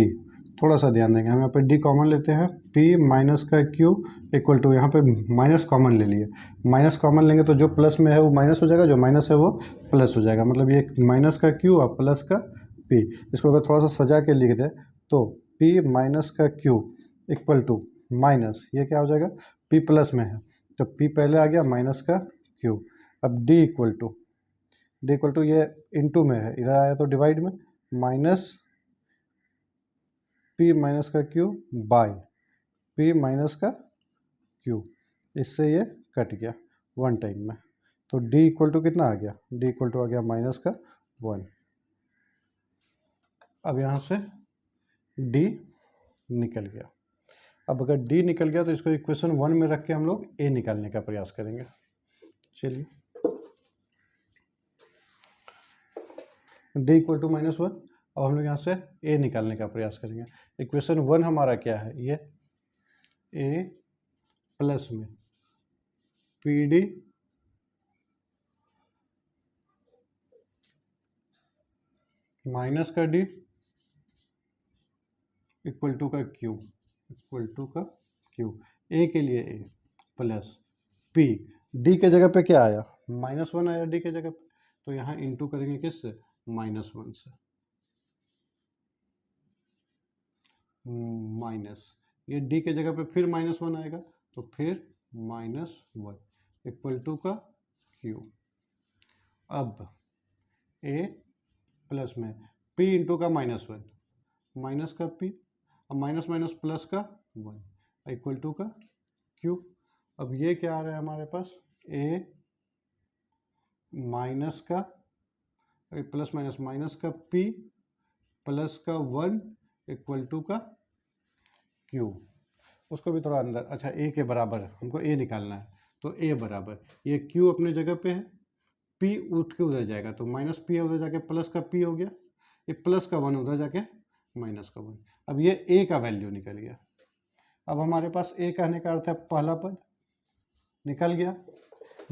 थोड़ा सा ध्यान देंगे, हम यहाँ पे D कॉमन लेते हैं, P माइनस का Q = यहाँ पे माइनस कॉमन ले लिए, माइनस कॉमन लेंगे तो जो प्लस में है वो माइनस हो जाएगा, जो माइनस है वो प्लस हो जाएगा, मतलब ये माइनस का Q और प्लस का P। इसको अगर थोड़ा सा सजा के लिख दें तो P माइनस का Q = माइनस, ये क्या हो जाएगा, P प्लस में है तो P पहले आ गया माइनस का Q। अब D = ये इंटू में है, इधर आया तो डिवाइड में, माइनस P माइनस का Q बाय P माइनस का Q, इससे ये कट गया 1 टाइम में। तो D = कितना आ गया, D = आ गया माइनस का 1। अब यहाँ से D निकल गया। अब अगर D निकल गया तो इसको इक्वेशन 1 में रख के हम लोग A निकालने का प्रयास करेंगे। चलिए D = -1, अब हम लोग यहाँ से A निकालने का प्रयास करेंगे। इक्वेशन 1 हमारा क्या है, ये ए प्लस में पी डी माइनस का डी इक्वल टू का क्यू, इक्वल टू का क्यू। ए के लिए ए प्लस पी, डी के जगह पे क्या आया, -1 आया डी के जगह पे, तो यहाँ इंटू करेंगे किससे, -1 से, माइनस, ये डी के जगह पे फिर -1 आएगा, तो फिर -1 इक्वल टू का क्यू। अब ए प्लस में p इंटू का -1 माइनस का p, अब माइनस माइनस प्लस का 1 इक्वल टू का q। अब ये क्या आ रहा है हमारे पास, a माइनस का प्लस माइनस माइनस का p प्लस का 1 इक्वल टू का q। उसको भी थोड़ा अंदर, अच्छा a के बराबर हमको a निकालना है, तो a बराबर ये q अपने जगह पे है, p उठ के उधर जाएगा तो माइनस p है, उधर जाके प्लस का p हो गया, ये प्लस का 1 उधर जाके माइनस का 1। अब ये a का वैल्यू निकल गया। अब हमारे पास a कहने का अर्थ है पहला पद निकल गया,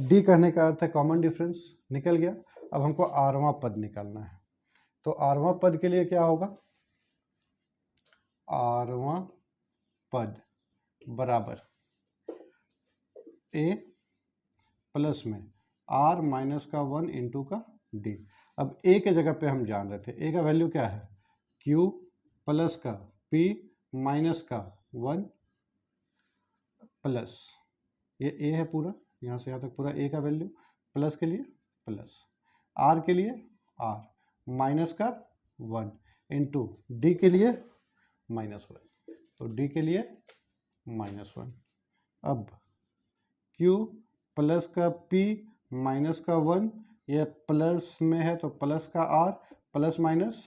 d कहने का अर्थ है कॉमन डिफरेंस निकल गया। अब हमको आरवां पद निकालना है, तो आरवां पद के लिए क्या होगा, आरवां पद बराबर a प्लस में r माइनस का 1 इंटू का d। अब a के जगह पे हम जान रहे थे a का वैल्यू क्या है, q प्लस का p माइनस का 1 प्लस ये a है पूरा, यहाँ से यहाँ तक पूरा a का वैल्यू, प्लस के लिए प्लस, r के लिए r माइनस का 1 इंटू d के लिए -1, तो d के लिए -1। अब q प्लस का p माइनस का 1, ये प्लस में है तो प्लस का r प्लस माइनस,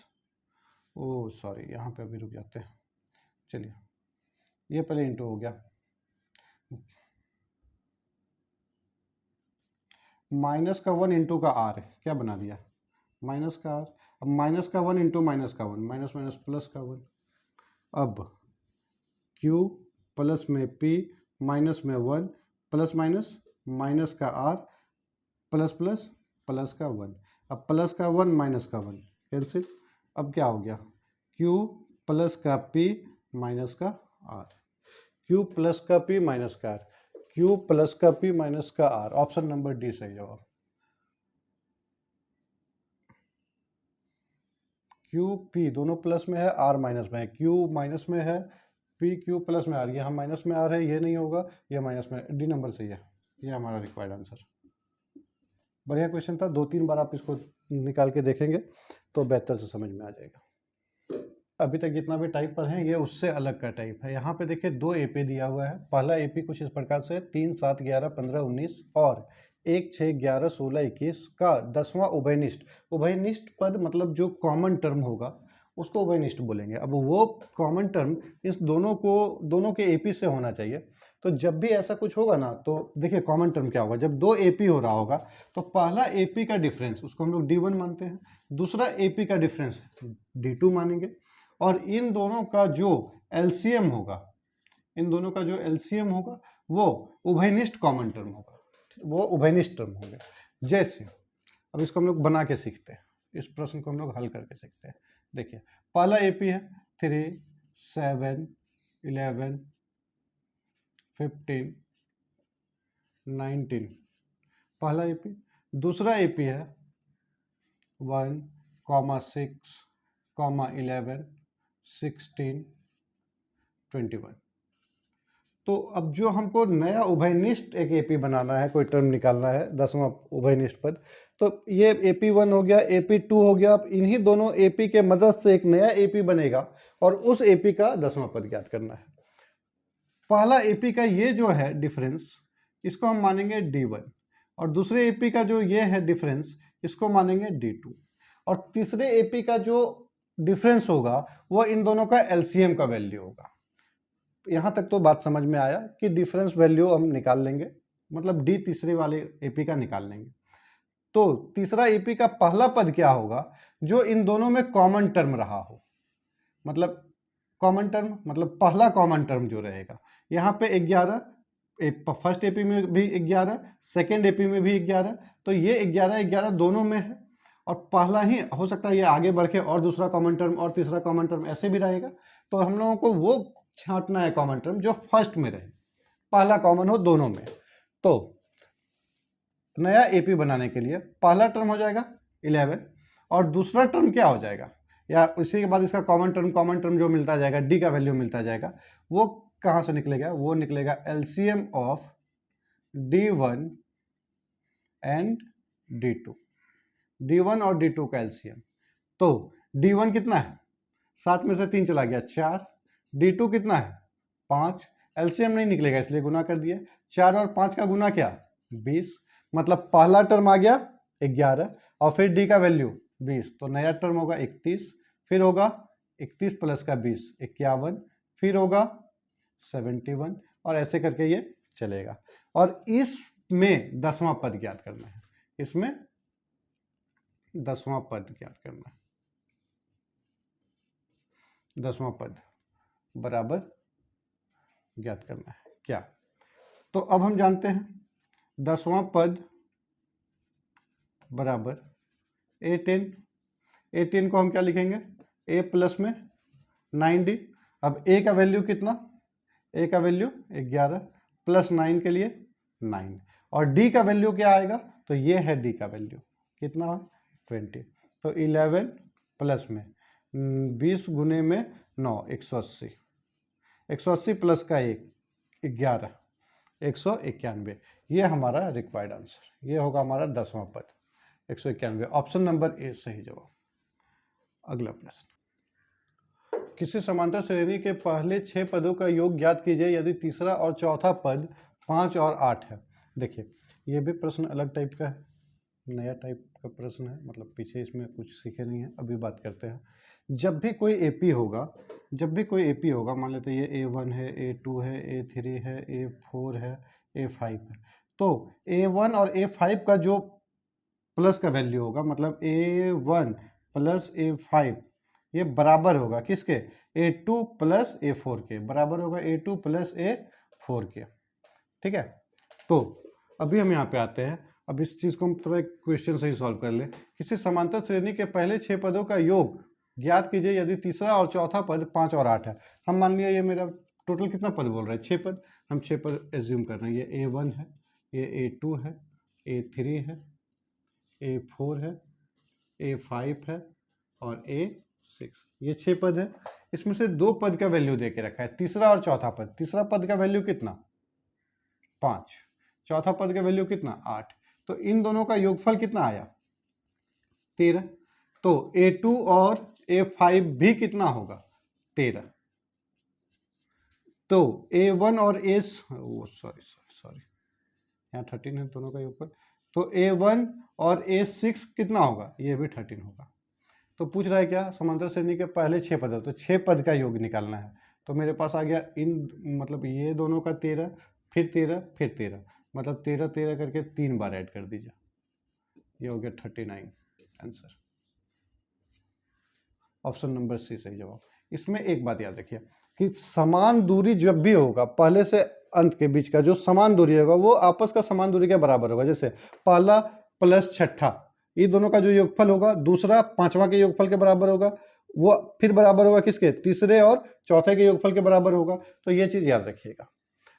ओ सॉरी यहाँ पे अभी रुक जाते हैं, चलिए ये पहले इंटू हो गया, माइनस का 1 इंटू का r क्या बना दिया, माइनस का r। अब माइनस का 1 इंटू माइनस का 1, माइनस माइनस प्लस का 1। अब q प्लस में p माइनस में 1 प्लस माइनस माइनस का r प्लस प्लस प्लस का 1। अब प्लस का 1 माइनस का 1 कैंसिल। अब क्या हो गया, q प्लस का p माइनस का r, q प्लस का p माइनस का r, q प्लस का p माइनस का r, ऑप्शन नंबर डी सही जवाब। q p दोनों प्लस में है, r माइनस में है, q माइनस में है, p q प्लस में r, ये हम माइनस में आ रहे हैं, ये नहीं होगा, ये माइनस में, डी नंबर सही है, ये हमारा रिक्वायर्ड आंसर। बढ़िया क्वेश्चन था, 2-3 बार आप इसको निकाल के देखेंगे तो बेहतर से समझ में आ जाएगा। अभी तक जितना भी टाइप पर है ये उससे अलग का टाइप है। यहाँ पे देखिए 2 एपी दिया हुआ है। पहला एपी कुछ इस प्रकार से 3, 7, 11, 15, 19 और 1, 6, 11, 16, 21 का 10वां उभयनिष्ठ। उभयनिष्ठ पद मतलब जो कॉमन टर्म होगा उसको उभयनिष्ठ बोलेंगे। अब वो कॉमन टर्म इस दोनों के एपी से होना चाहिए। तो जब भी ऐसा कुछ होगा ना, तो देखिए कॉमन टर्म क्या होगा, जब 2 एपी हो रहा होगा तो पहला एपी का डिफरेंस उसको हम लोग D1 मानते हैं, दूसरा एपी का डिफरेंस D2 मानेंगे, और इन दोनों का जो एलसीएम होगा, इन दोनों का जो एलसीएम होगा वो उभयनिष्ठ कॉमन टर्म होगा, वो उभयनिष्ठ टर्म होंगे। जैसे अब इसको हम लोग बना के सीखते हैं, इस प्रश्न को हम लोग हल करके सीखते हैं। देखिए पहला एपी है 3, 7, 11, 15, 19, पहला एपी। दूसरा एपी है 1, 6, 11, 16, 21। तो अब जो हमको नया उभयनिष्ठ एक एपी बनाना है, कोई टर्म निकालना है 10वां उभयनिष्ठ पद, तो ये AP1 हो गया, AP2 हो गया। अब इन्हीं दोनों एपी के मदद से एक नया एपी बनेगा और उस एपी का 10वां पद ज्ञात करना है। पहला एपी का ये जो है डिफरेंस, इसको हम मानेंगे D1, और दूसरे एपी का जो ये है डिफरेंस, इसको मानेंगे D2, और तीसरे एपी का जो डिफरेंस होगा वो इन दोनों का एलसीएम का वैल्यू होगा। यहां तक तो बात समझ में आया कि डिफरेंस वैल्यू हम निकाल लेंगे, मतलब डी तीसरे वाले एपी का निकाल लेंगे। तो तीसरा एपी का पहला पद क्या होगा, जो इन दोनों में कॉमन टर्म रहा हो, मतलब कॉमन टर्म मतलब पहला कॉमन टर्म जो रहेगा, यहाँ पे 11, फर्स्ट एपी में भी 11, सेकेंड एपी में भी 11, तो ये 11 दोनों में है और पहला ही हो सकता है ये आगे बढ़ के और दूसरा कॉमन टर्म और तीसरा कॉमन टर्म ऐसे भी रहेगा। तो हम लोगों को वो छांटना है कॉमन टर्म जो फर्स्ट में रहे, पहला कॉमन हो दोनों में। तो नया एपी बनाने के लिए पहला टर्म हो जाएगा 11 और दूसरा टर्म क्या हो जाएगा, या उसी के बाद इसका कॉमन टर्म जो मिलता जाएगा, डी का वैल्यू मिलता जाएगा, वो कहाँ से निकलेगा, वो निकलेगा LCM of D1 and D2, D1 और D2 का एलसीएम। तो D1 कितना है, 7 में से 3 चला गया 4, D2 कितना है 5, एलसीएम नहीं निकलेगा इसलिए गुना कर दिया, 4 और 5 का गुना क्या 20, मतलब पहला टर्म आ गया 11 और फिर डी का वैल्यू 20, तो नया टर्म होगा 31, फिर होगा 31 प्लस का 20 51, फिर होगा 71 और ऐसे करके ये चलेगा। और इसमें 10वां पद ज्ञात करना है, इसमें 10वां पद ज्ञात करना है, 10वां पद बराबर ज्ञात करना है क्या। तो अब हम जानते हैं 10वां पद बराबर A10, A10 को हम क्या लिखेंगे, A प्लस में 9D। अब A का वैल्यू कितना, A का वैल्यू 11 प्लस 9 के लिए 9 और D का वैल्यू क्या आएगा, तो ये है D का वैल्यू कितना 20, तो 11 प्लस में 20 गुने में 9 180, 180 प्लस का 1 11 191, ये हमारा रिक्वायर्ड आंसर, ये होगा हमारा 10वां पद 191, ऑप्शन नंबर ए सही जवाब। अगला प्रश्न, किसी समांतर श्रेणी के पहले 6 पदों का योग ज्ञात कीजिए यदि तीसरा और चौथा पद 5 और 8 है। देखिए ये भी प्रश्न अलग टाइप का है, नया टाइप का प्रश्न है, मतलब पीछे इसमें कुछ सीखे नहीं है, अभी बात करते हैं। जब भी कोई एपी होगा, मान लेते हैं ये A1 है, A2 है, A3 है, A4 है, A5 है, तो A1 और A5 का जो प्लस का वैल्यू होगा, मतलब A1 प्लस A5 ये बराबर होगा किसके, A2 प्लस A4 के, बराबर होगा A2 प्लस A4 के, ठीक है। तो अभी हम यहाँ पे आते हैं, अब इस चीज़ को हम थोड़ा एक क्वेश्चन से ही सॉल्व कर ले। किसी समांतर श्रेणी के पहले 6 पदों का योग ज्ञात कीजिए यदि तीसरा और चौथा पद 5 और 8 है। हम मान लिया ये मेरा टोटल कितना पद बोल रहा है, 6 पद, हम 6 पद एज्यूम कर रहे हैं। ये A1 है, ये A2 है, A3 है, A4 है, A5 है और A6, ये 6 पद है। इसमें से 2 पद का वैल्यू दे के रखा है, तीसरा और चौथा पद। तीसरा पद का वैल्यू कितना 5, चौथा पद का वैल्यू कितना 8, तो इन दोनों का योगफल कितना आया 13। तो A2 और A5 भी कितना होगा 13। तो A1 और सॉरी यहाँ 13 है दोनों का योगफल, तो A1 और A6 कितना होगा, ये भी 13 होगा। तो पूछ रहा है क्या, समांतर श्रेणी के पहले 6 पद है, तो 6 पद का योग निकालना है। तो मेरे पास आ गया इन, मतलब ये दोनों का 13, फिर 13, फिर 13, मतलब 13 13 करके 3 बार ऐड कर दीजिए, ये हो गया 39 आंसर। ऑप्शन नंबर सी सही जवाब। इसमें एक बात याद रखिए कि समान दूरी जब भी होगा, पहले से अंत के बीच का जो समान दूरी होगा वो आपस का समान दूरी के बराबर होगा। जैसे पहला प्लस छठा, ये दोनों का जो योगफल होगा दूसरा पांचवा के योगफल के बराबर होगा, वो फिर बराबर होगा किसके, तीसरे और चौथे के योगफल के बराबर होगा। तो ये चीज याद रखिएगा।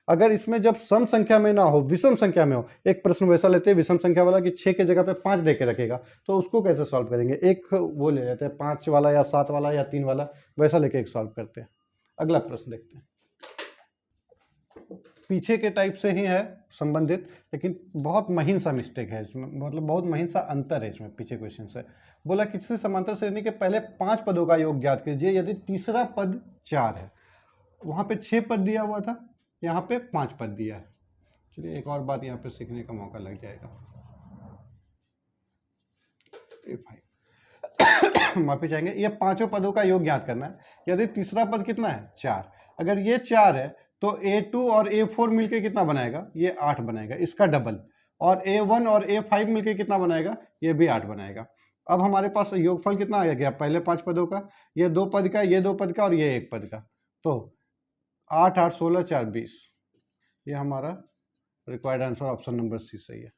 अगर इसमें जब सम संख्या में ना हो, विषम संख्या में हो, एक प्रश्न वैसा लेते हैं विषम संख्या वाला कि 6 के जगह पे 5 दे के रखेगा, तो उसको कैसे सॉल्व करेंगे, एक वो ले लेते हैं 5 वाला या 7 वाला या 3 वाला, वैसा लेके एक सॉल्व करते हैं। अगला प्रश्न देखते हैं, पीछे के टाइप से ही है संबंधित, लेकिन बहुत महीन सा मिस्टेक है इसमें, मतलब बहुत महीन सा अंतर है इसमें पीछे क्वेश्चन से। बोला किसी समांतर श्रेणी के पहले 5 पदों का योग ज्ञात कीजिए यदि तीसरा पद 4 है। वहां पे 6 पद दिया हुआ था, यहाँ पे 5 पद दिया है। चलिए एक और बात यहाँ पे सीखने का मौका लग जाएगा। माफी चाहेंगे, ये पांचों पदों का योग ज्ञात करना है। यदि तीसरा पद कितना है 4, अगर ये 4 है तो A2 और A4 मिलके कितना बनाएगा, ये 8 बनाएगा, इसका डबल। और A1 और A5 मिलके कितना बनाएगा, ये भी 8 बनाएगा। अब हमारे पास योगफल कितना आ गया पहले 5 पदों का, ये 2 पद का, ये 2 पद का और ये 1 पद का, तो 8 8 16 4 20, ये हमारा required answer option number C सही है।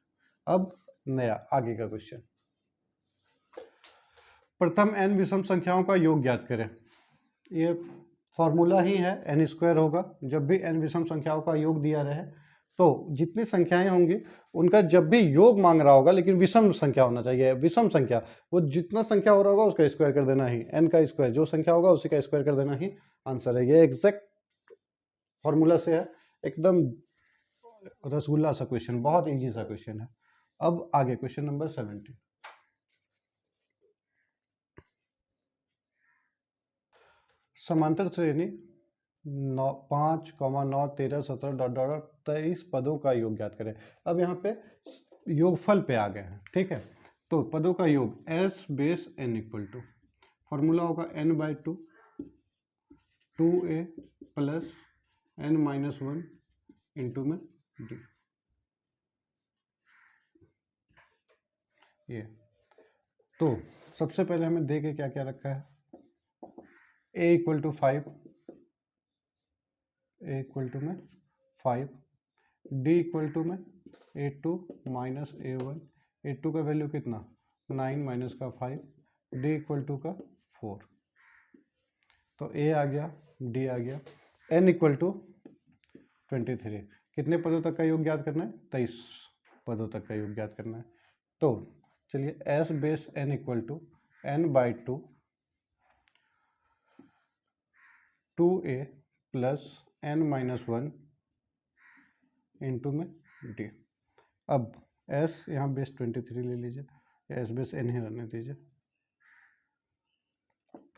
अब नया आगे का क्वेश्चन, प्रथम n विषम संख्याओं का योग ज्ञात करें। ये फॉर्मूला ही है, n स्क्वायर होगा। जब भी n विषम संख्याओं का योग दिया रहे तो जितनी संख्याएं होंगी उनका जब भी योग मांग रहा होगा, लेकिन विषम संख्या होना चाहिए, विषम संख्या, वो जितना संख्या हो रहा होगा उसका स्क्वायर कर देना ही, n का स्क्वायर, जो संख्या होगा उसी का स्क्वायर कर देना ही आंसर है। ये एग्जैक्ट फॉर्मूला से है, एकदम रसगुल्ला सा क्वेश्चन, बहुत इजी सा क्वेश्चन है। अब आगे क्वेश्चन नंबर 17, समांतर श्रेणी 5, 9, 13, 17 डॉट डॉट 23 पदों का योग ज्ञात करें। अब यहाँ पे योगफल पे आ गए हैं, ठीक है। तो पदों का योग s base n equal to, formula होगा n/2 2a plus n-1 into में d। ये तो सबसे पहले हमें दे के क्या क्या रखा है, a equal to 5, a equal to में 5, d इक्वल टू में a2 माइनस a1, a2 का वैल्यू कितना 9 माइनस का 5, d इक्वल टू का 4। तो a आ गया, d आ गया, n इक्वल टू 23। कितने पदों तक का योग ज्ञात करना है, 23 पदों तक का योग ज्ञात करना है। तो चलिए s base n equal to n/2 2a plus n-1 into में d। अब s यहाँ बेस 23 ले लीजिए, s बेस n ही रहने दीजिए,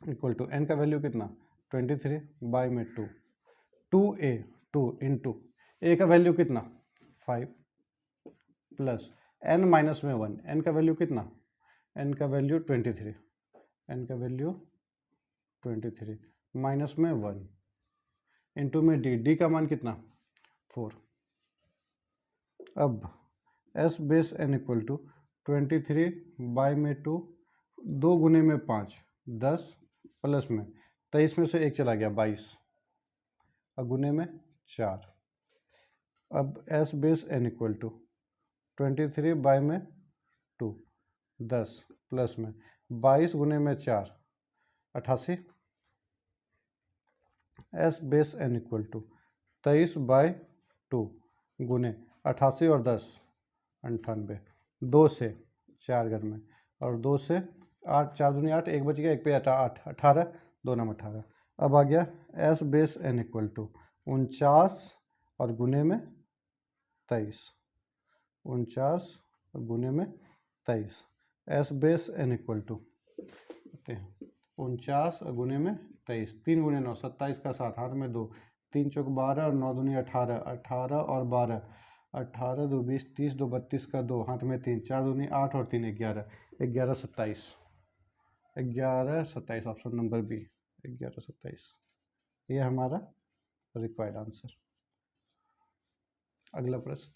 इक्वल टू n का वैल्यू कितना 23 बाई में 2, 2a 2 इंटू a का वैल्यू कितना 5 प्लस n-1, n का वैल्यू कितना, n का वैल्यू 23, n का वैल्यू 23 माइनस में 1 इंटू में d, d का मान कितना 4। अब s base n equal to 23 by में 2, 2 गुने में 5 10 प्लस में 23 में से 1 चला गया 22, अब गुने में 4। अब s base n equal to 23 by में 2 10 प्लस में 22 गुने में 4 88, s base n equal to 23 by 2 गुने 88 और 10 98, 2 से 4 घर में और 2 से 8, 4 दूनी 8, 1 बच गया, 1 पे 8 18, 2 नाम 18। अब आ गया s base n equal to 49 और गुने में 23, 49 और गुने में 23, s base n equal to 49 और गुने में 23, 3 गुने 9 27 का 7, हाथ में 2, 3 चौक 12 और 9 दूनी 18, 18 और 12 18 2 20 30 2 32 का 2, हाथ में 3, 4 दूनी 8 और 3 11, 11 27, 11 27 ऑप्शन नंबर बी 11 27, ये हमारा रिक्वायर्ड आंसर। अगला प्रश्न,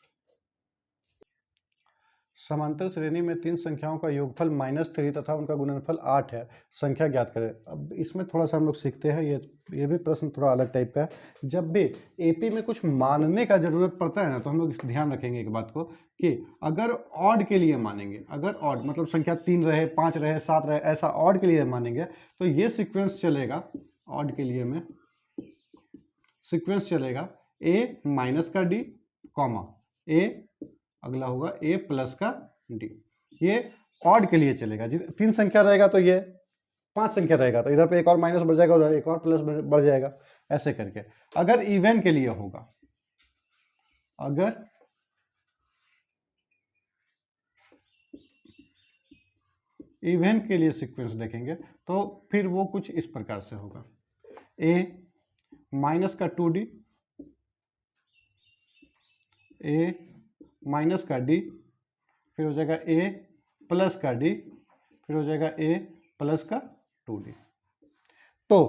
समांतर श्रेणी में 3 संख्याओं का योगफल -3 तथा उनका गुणनफल 8 है, संख्या ज्ञात करें। अब इसमें थोड़ा सा हम लोग सीखते हैं, ये भी प्रश्न थोड़ा अलग टाइप का है। जब भी एपी में कुछ मानने का जरूरत पड़ता है ना, तो हम लोग ध्यान रखेंगे एक बात को कि अगर ऑड के लिए मानेंगे, अगर ऑड मतलब संख्या 3 रहे 5 रहे 7 रहे, ऐसा ऑड के लिए मानेंगे तो ये सीक्वेंस चलेगा। ऑड के लिए में सीक्वेंस चलेगा a माइनस का d कॉमा a, अगला होगा a प्लस का d। ये ऑड के लिए चलेगा। 3 संख्या रहेगा तो ये 5 संख्या रहेगा तो इधर पे एक और माइनस बढ़ जाएगा, उधर एक और प्लस बढ़ जाएगा, ऐसे करके। अगर इवन के लिए होगा, अगर इवन के लिए सीक्वेंस देखेंगे तो फिर वो कुछ इस प्रकार से होगा, a माइनस का 2d, a माइनस का d, फिर हो जाएगा a प्लस का d, फिर हो जाएगा a प्लस का 2d। तो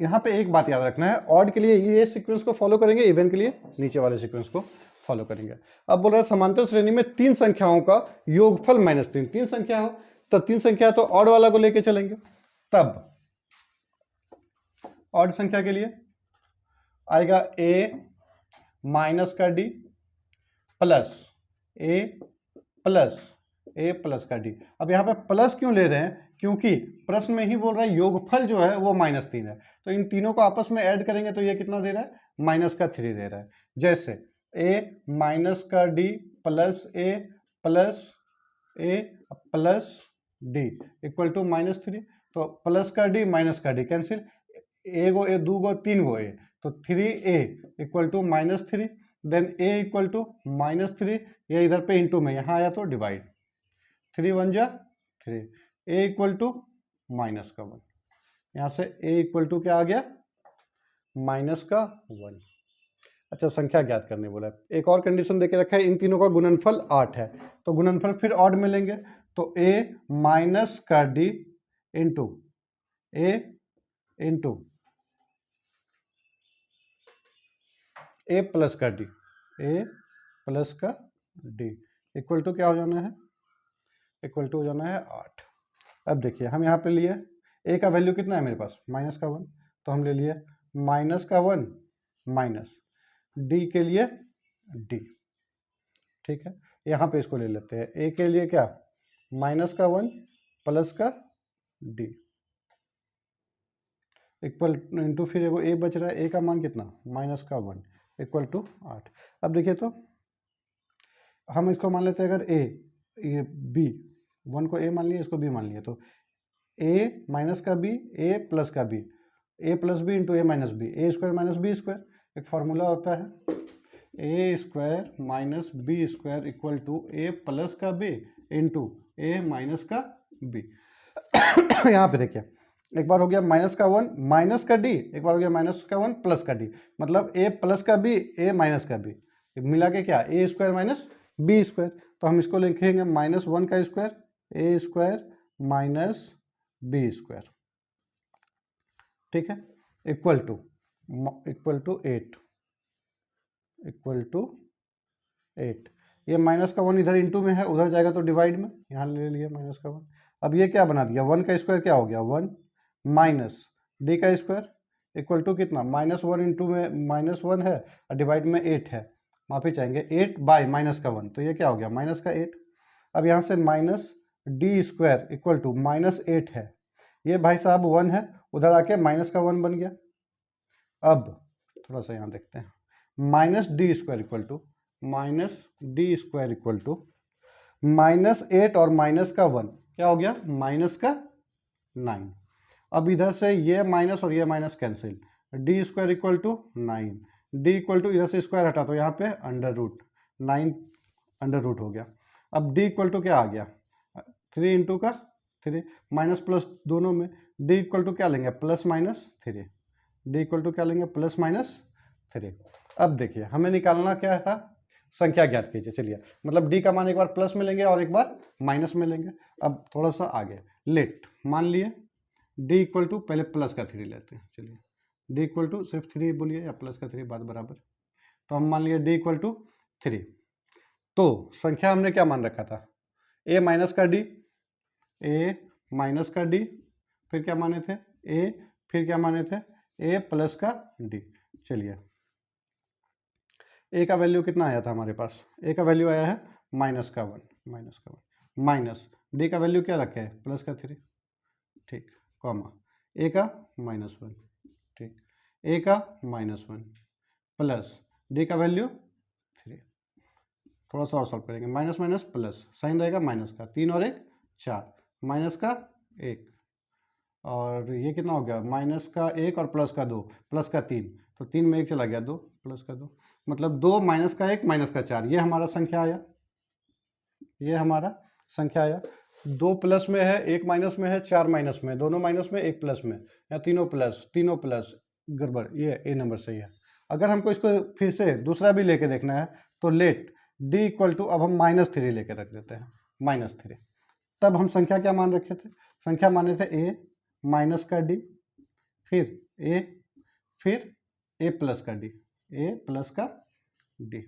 यहाँ पे एक बात याद रखना है, ऑड के लिए ये सीक्वेंस को फॉलो करेंगे, इवन के लिए नीचे वाले सीक्वेंस को फॉलो करेंगे। अब बोल रहा है समांतर श्रेणी में 3 संख्याओं का योगफल -3, 3 संख्या हो तो 3 संख्या तो ऑड वाला को लेके चलेंगे। तब ऑड संख्या के लिए आएगा ए माइनस का डी प्लस ए प्लस का डी। अब यहाँ पे प्लस क्यों ले रहे हैं? क्योंकि प्रश्न में ही बोल रहा है योगफल जो है वो -3 है, तो इन तीनों को आपस में ऐड करेंगे तो ये कितना दे रहा है? -3 दे रहा है। जैसे ए माइनस का d plus a plus d equal to -3, तो प्लस का डी माइनस का डी कैंसिल, ए गो ए दू गो तीन गो ए, तो 3a equal to -3, then a equal to -3, ये इधर पे इंटू में यहाँ आया तो डिवाइड, 3 1 जा 3, a इक्वल टू -1, यहाँ से a इक्वल टू क्या आ गया? -1। अच्छा, संख्या ज्ञात करने बोला है। एक और कंडीशन देके रखा है, इन तीनों का गुणनफल 8 है, तो गुणनफल फिर ऑड में लेंगे, तो a माइनस का डी इंटू ए इंटू ए प्लस का डी इक्वल टू क्या हो जाना है? इक्वल टू हो जाना है 8। अब देखिए हम यहाँ पे लिए ए का वैल्यू कितना है मेरे पास? -1, तो हम ले लिए -1 माइनस डी के लिए डी, ठीक है। यहाँ पे इसको ले लेते हैं, ए के लिए क्या? -1 प्लस का डी इक्वल इंटू, फिर एगो ए बच रहा है, ए का मान कितना? -1 इक्वल टू 8। अब देखिए तो हम इसको मान लेते हैं, अगर ए ये बी, 1 को ए मान लिया, इसको बी मान लिया, तो ए माइनस का बी ए प्लस का B, A plus B into A minus B, A square minus B square, एक फार्मूला होता है A square minus B square equal to A plus का बी इंटू ए माइनस का B. यहाँ पे देखिए, एक बार हो गया -1 माइनस का डी, एक बार हो गया -1 प्लस का डी, मतलब ए प्लस का बी ए माइनस का बी, मिला के क्या? ए स्क्वायर माइनस बी स्क्वायर। तो हम इसको लिखेंगे -1 का स्क्वायर ए स्क्वायर माइनस बी स्क्वायर, ठीक है, इक्वल टू 8 इक्वल टू 8। ये -1 इधर इंटू में है, उधर जाएगा तो डिवाइड में, यहाँ ले लिया -1। अब ये क्या बना दिया? 1 का स्क्वायर क्या हो गया? 1 माइनस डी का स्क्वायर इक्वल टू कितना? -1 इंटू में -1 है और डिवाइड में 8 है, माफी चाहेंगे 8 बाय -1, तो ये क्या हो गया? -8। अब यहाँ से minus d square equal to -8 है, ये भाई साहब 1 है, उधर आके -1 बन गया। अब थोड़ा सा यहाँ देखते हैं, minus d square equal to -8 और -1 क्या हो गया? -9। अब इधर से ये माइनस और ये minus cancel, d square equal to 9, d equal to इधर से स्क्वायर हटा तो यहाँ पे √9 अंडर रूट हो गया। अब डी इक्वल टू क्या आ गया? 3 इंटू का 3, माइनस प्लस दोनों में, डी इक्वल टू क्या लेंगे? +-3, डी इक्वल टू क्या लेंगे? +-3। अब देखिए हमें निकालना क्या था? संख्या ज्ञात कीजिए। चलिए, मतलब डी का मान एक बार प्लस में लेंगे और एक बार माइनस में लेंगे। अब थोड़ा सा आगे लेट, मान लिए डी इक्वल टू, पहले प्लस का 3 लेते हैं। चलिए, डी इक्वल टू सिर्फ 3 बोलिए या प्लस का 3, बात बराबर। तो हम मान लिए डी इक्वल टू 3। तो संख्या हमने क्या मान रखा था? ए माइनस का डी, फिर क्या माने थे? ए, फिर क्या माने थे? ए प्लस का डी। चलिए, ए का वैल्यू कितना आया था हमारे पास? ए का वैल्यू आया है -1, माइनस डी का वैल्यू क्या रखे है? +3, ठीक, कॉमा ए का -1, ठीक, ए का -1 प्लस डी का वैल्यू 3। थोड़ा सा और सॉल्व करेंगे, माइनस माइनस प्लस, साइन रहेगा माइनस का, 3 और 1 4, माइनस का 1, और ये कितना हो गया? माइनस का 1 और प्लस का 2, प्लस का 3, तो 3 में 1 चला गया, 2 प्लस का 2, मतलब 2 माइनस का 1 माइनस का 4, ये हमारा संख्या आया। 2 प्लस में है, 1 माइनस में है, 4 माइनस में, दोनों माइनस में, 1 प्लस में, या तीनों प्लस, गड़बड़, ये ए नंबर सही है। अगर हमको इसको फिर से दूसरा भी लेके देखना है तो लेट डी इक्वल टू, अब हम -3 लेके रख देते हैं, -3। तब हम संख्या क्या मान रखे थे? संख्या माने थे ए माइनस का डी, फिर ए प्लस का डी।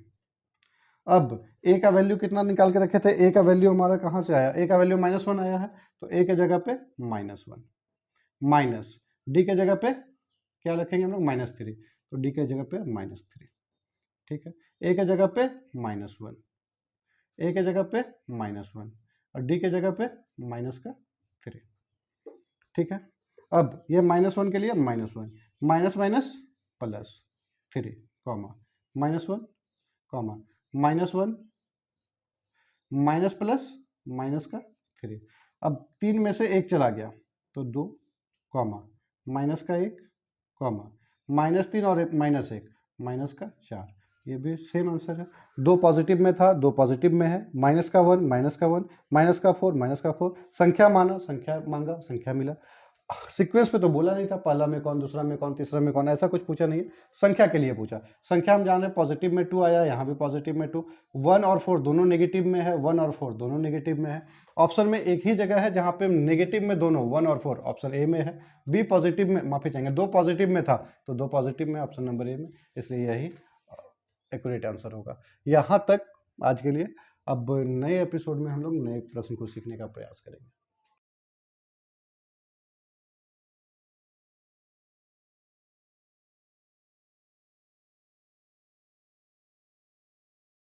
अब ए का वैल्यू कितना निकाल के रखे थे? ए का वैल्यू हमारा कहाँ से आया? ए का वैल्यू -1 आया है, तो ए के जगह पे -1, माइनस डी के जगह पे क्या रखेंगे हम लोग, -3, तो डी के जगह पे -3, ठीक है। ए के जगह पे -1, ए के जगह पे -1 और डी के जगह पे -3, ठीक है। अब ये -1 के लिए -1, minus minus +3, comma -1, comma -1 minus plus -3। अब 3 में से 1 चला गया तो 2, कॉमा -1, कॉमा -3 और -1 -4। ये भी सेम आंसर है। 2 पॉजिटिव में था, 2 पॉजिटिव में है, -1 -4 संख्या माना, संख्या मांगा, संख्या मिला। सीक्वेंस पे तो बोला नहीं था, पहला में कौन, दूसरा में कौन, तीसरा में कौन, ऐसा कुछ पूछा नहीं है, संख्या के लिए पूछा। संख्या हम जान रहे पॉजिटिव में 2 आया, यहाँ भी पॉजिटिव में 2, 1 और 4 दोनों नेगेटिव में है, 1 और 4 दोनों नेगेटिव में है। ऑप्शन में एक ही जगह है जहाँ पे नेगेटिव में दोनों 1 और 4, ऑप्शन ए में है। बी पॉजिटिव में, माफी चाहेंगे, 2 पॉजिटिव में था तो 2 पॉजिटिव में, ऑप्शन नंबर ए में, इसलिए यही एक्यूरेट आंसर होगा। यहाँ तक आज के लिए। अब नए एपिसोड में हम लोग नए प्रश्न को सीखने का प्रयास करेंगे।